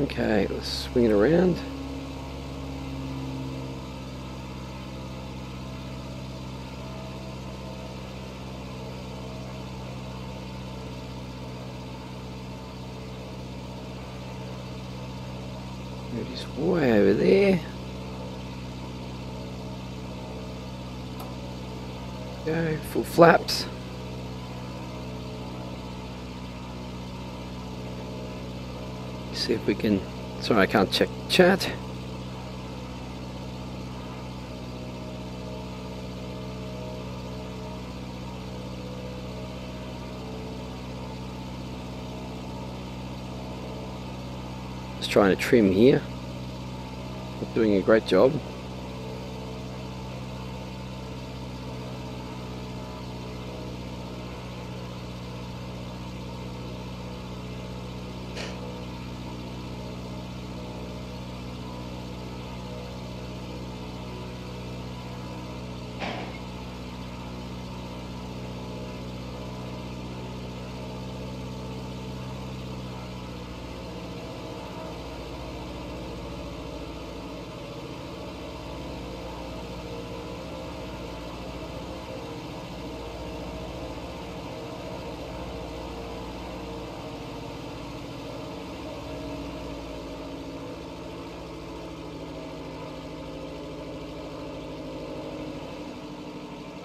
Okay, let's swing it around. It is way over there. Go, full flaps. See if we can. Sorry, I can't check chat. Just trying to trim here. Not doing a great job.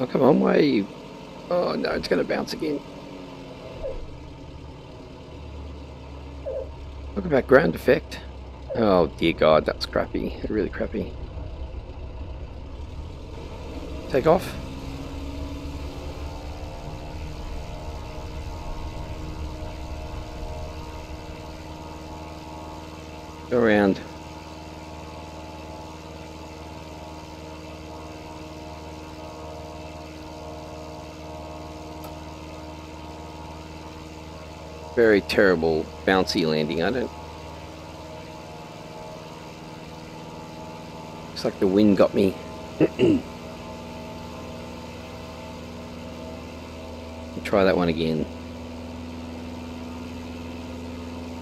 Oh, come on, wave. Oh no, it's going to bounce again. Talk about ground effect. Oh dear God, that's crappy. Really crappy. Take off. Go around. Very terrible bouncy landing. I don't. Looks like the wind got me. Try that one again.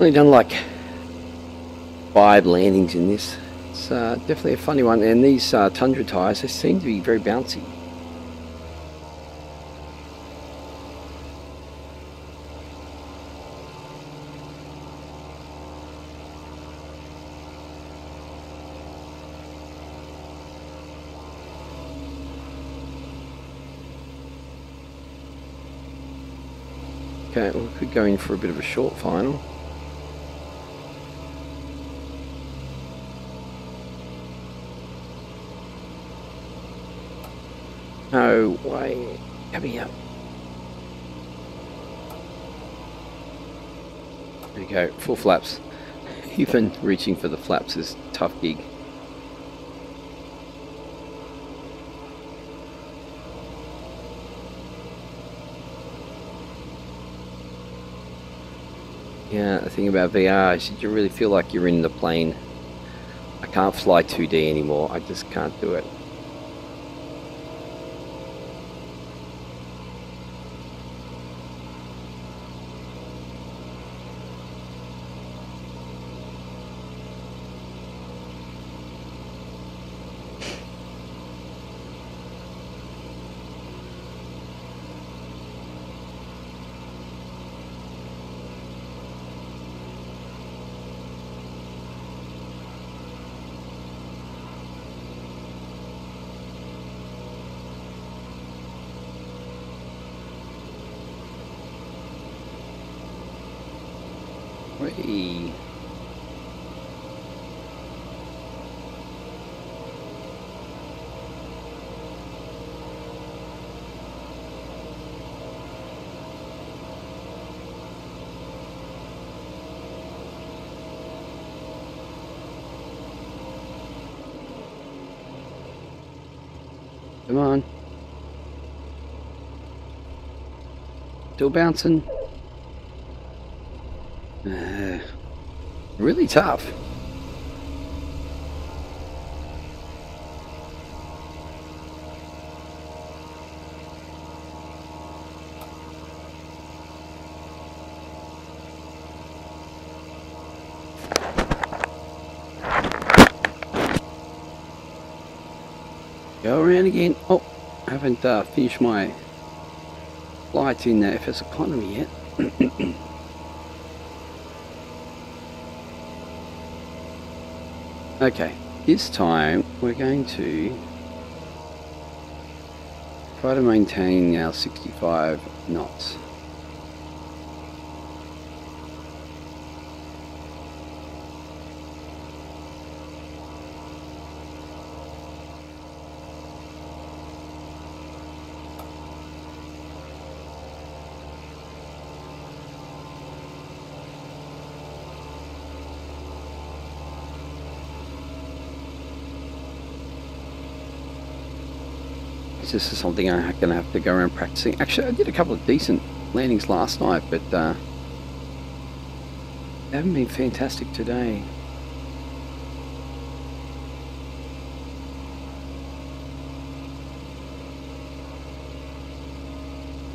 Only done like 5 landings in this. It's definitely a funny one. And these Tundra tyres, they seem to be very bouncy. Okay, we could go in for a bit of a short final. No way. Come here. There you go, full flaps. Even reaching for the flaps is a tough gig. Yeah, the thing about VR is you really feel like you're in the plane. I can't fly 2D anymore, I just can't do it. Whee. Come on. Still bouncing. Really tough. Go around again. Oh, I haven't finished my flight in FS Economy yet. Okay, this time we're going to try to maintain our 65 knots. This is something I'm going to have to go around practicing. Actually, I did a couple of decent landings last night, but they haven't been fantastic today.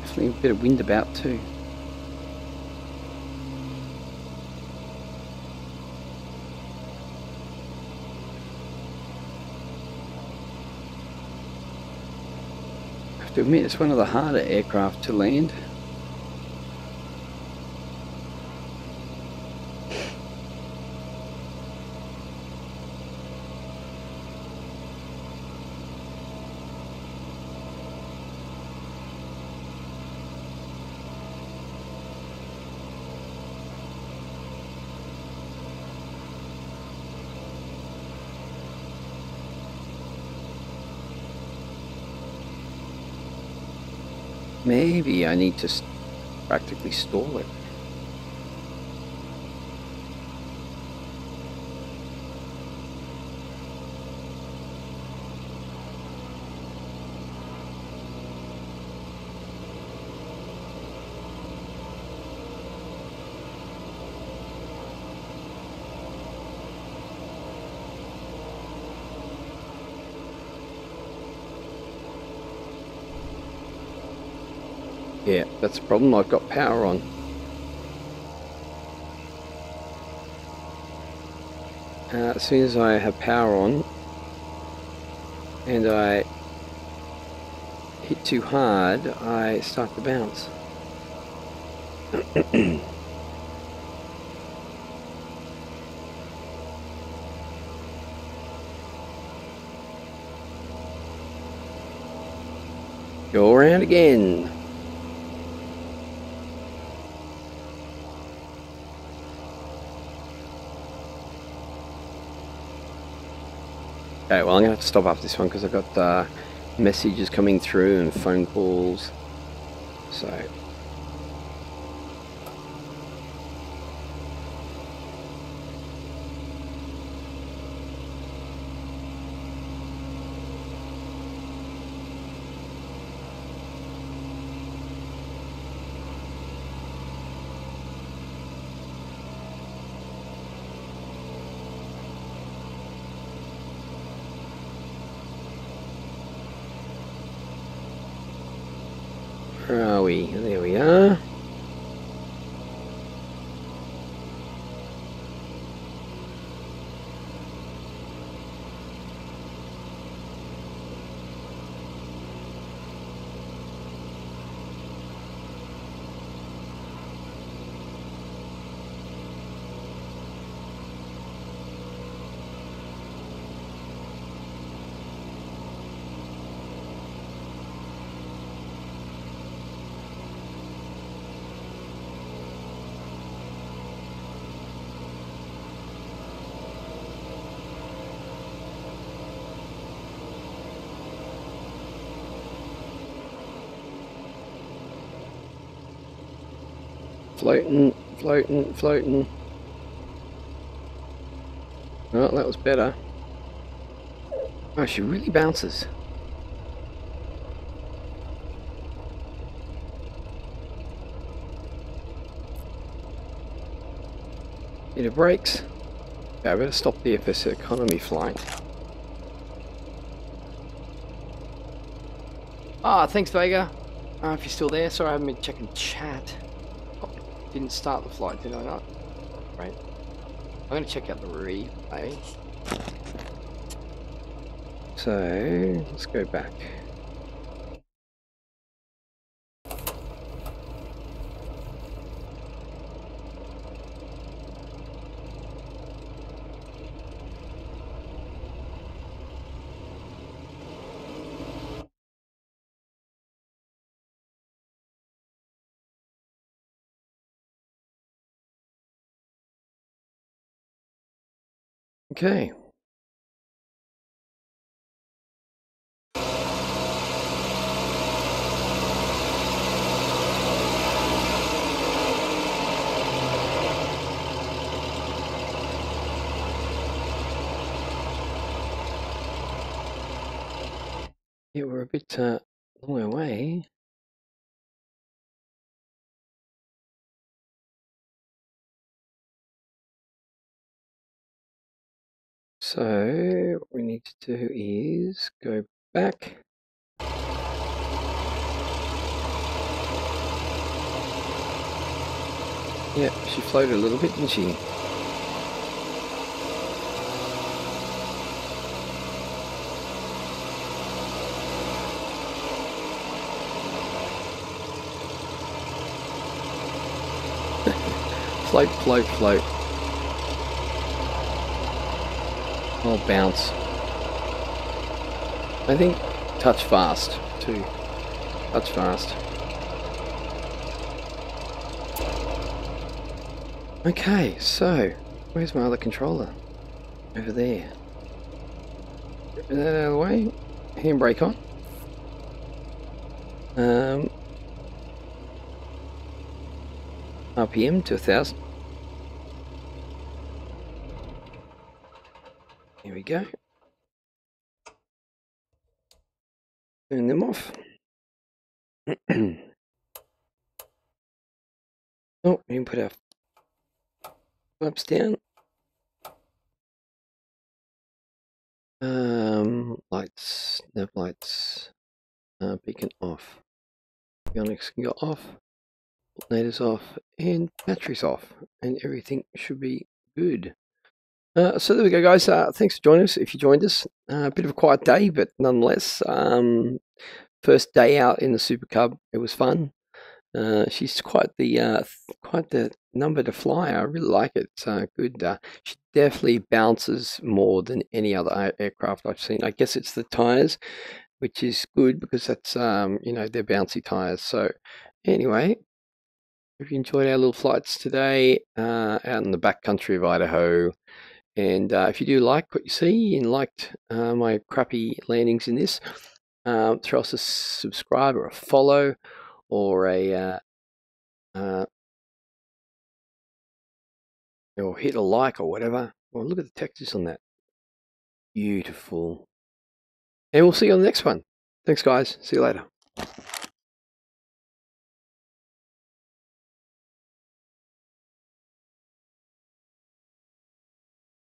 Definitely a bit of wind about too. I have to admit, it's one of the harder aircraft to land. Maybe I need to practically stall it. Yeah, that's the problem. I've got power on. As soon as I have power on and I hit too hard, I start to bounce. Go around again. Okay, well I'm going to have to stop after this one because I've got messages coming through and phone calls. So... Where are we? There we are. Floating, floating, floating. Well, that was better. Oh, she really bounces. Need a brakes. Okay, I better stop the FS Economy flight. Ah, thanks Vega. If you're still there, sorry I haven't been checking chat. Didn't start the flight, did I not? Right. I'm going to check out the replay. So So let's go back. Okay. Yeah, we're a bit long away. So what we need to do is go back. Yeah, she floated a little bit, didn't she? Float, float, float. Oh, bounce. I think touch fast too. Touch fast. Okay, so where's my other controller? Over there. Get that out of the way. Handbrake on. RPM to 1000. Here we go. Turn them off. Oh, we can put our flaps down. Lights, nav lights, beacon off. Avionics can go off. Alternators off, and batteries off, and everything should be good. So there we go, guys. Thanks for joining us. If you joined us, a bit of a quiet day, but nonetheless, first day out in the Supercub. It was fun. She's quite the number to fly. I really like it. It's good. She definitely bounces more than any other aircraft I've seen. I guess it's the tires, which is good because that's they're bouncy tires. So anyway, if you enjoyed our little flights today out in the backcountry of Idaho, and if you do like what you see and liked my crappy landings in this, throw us a subscribe or a follow or a or hit a like or whatever. Well, look at the textures on that. Beautiful. And we'll see you on the next one. Thanks, guys. See you later.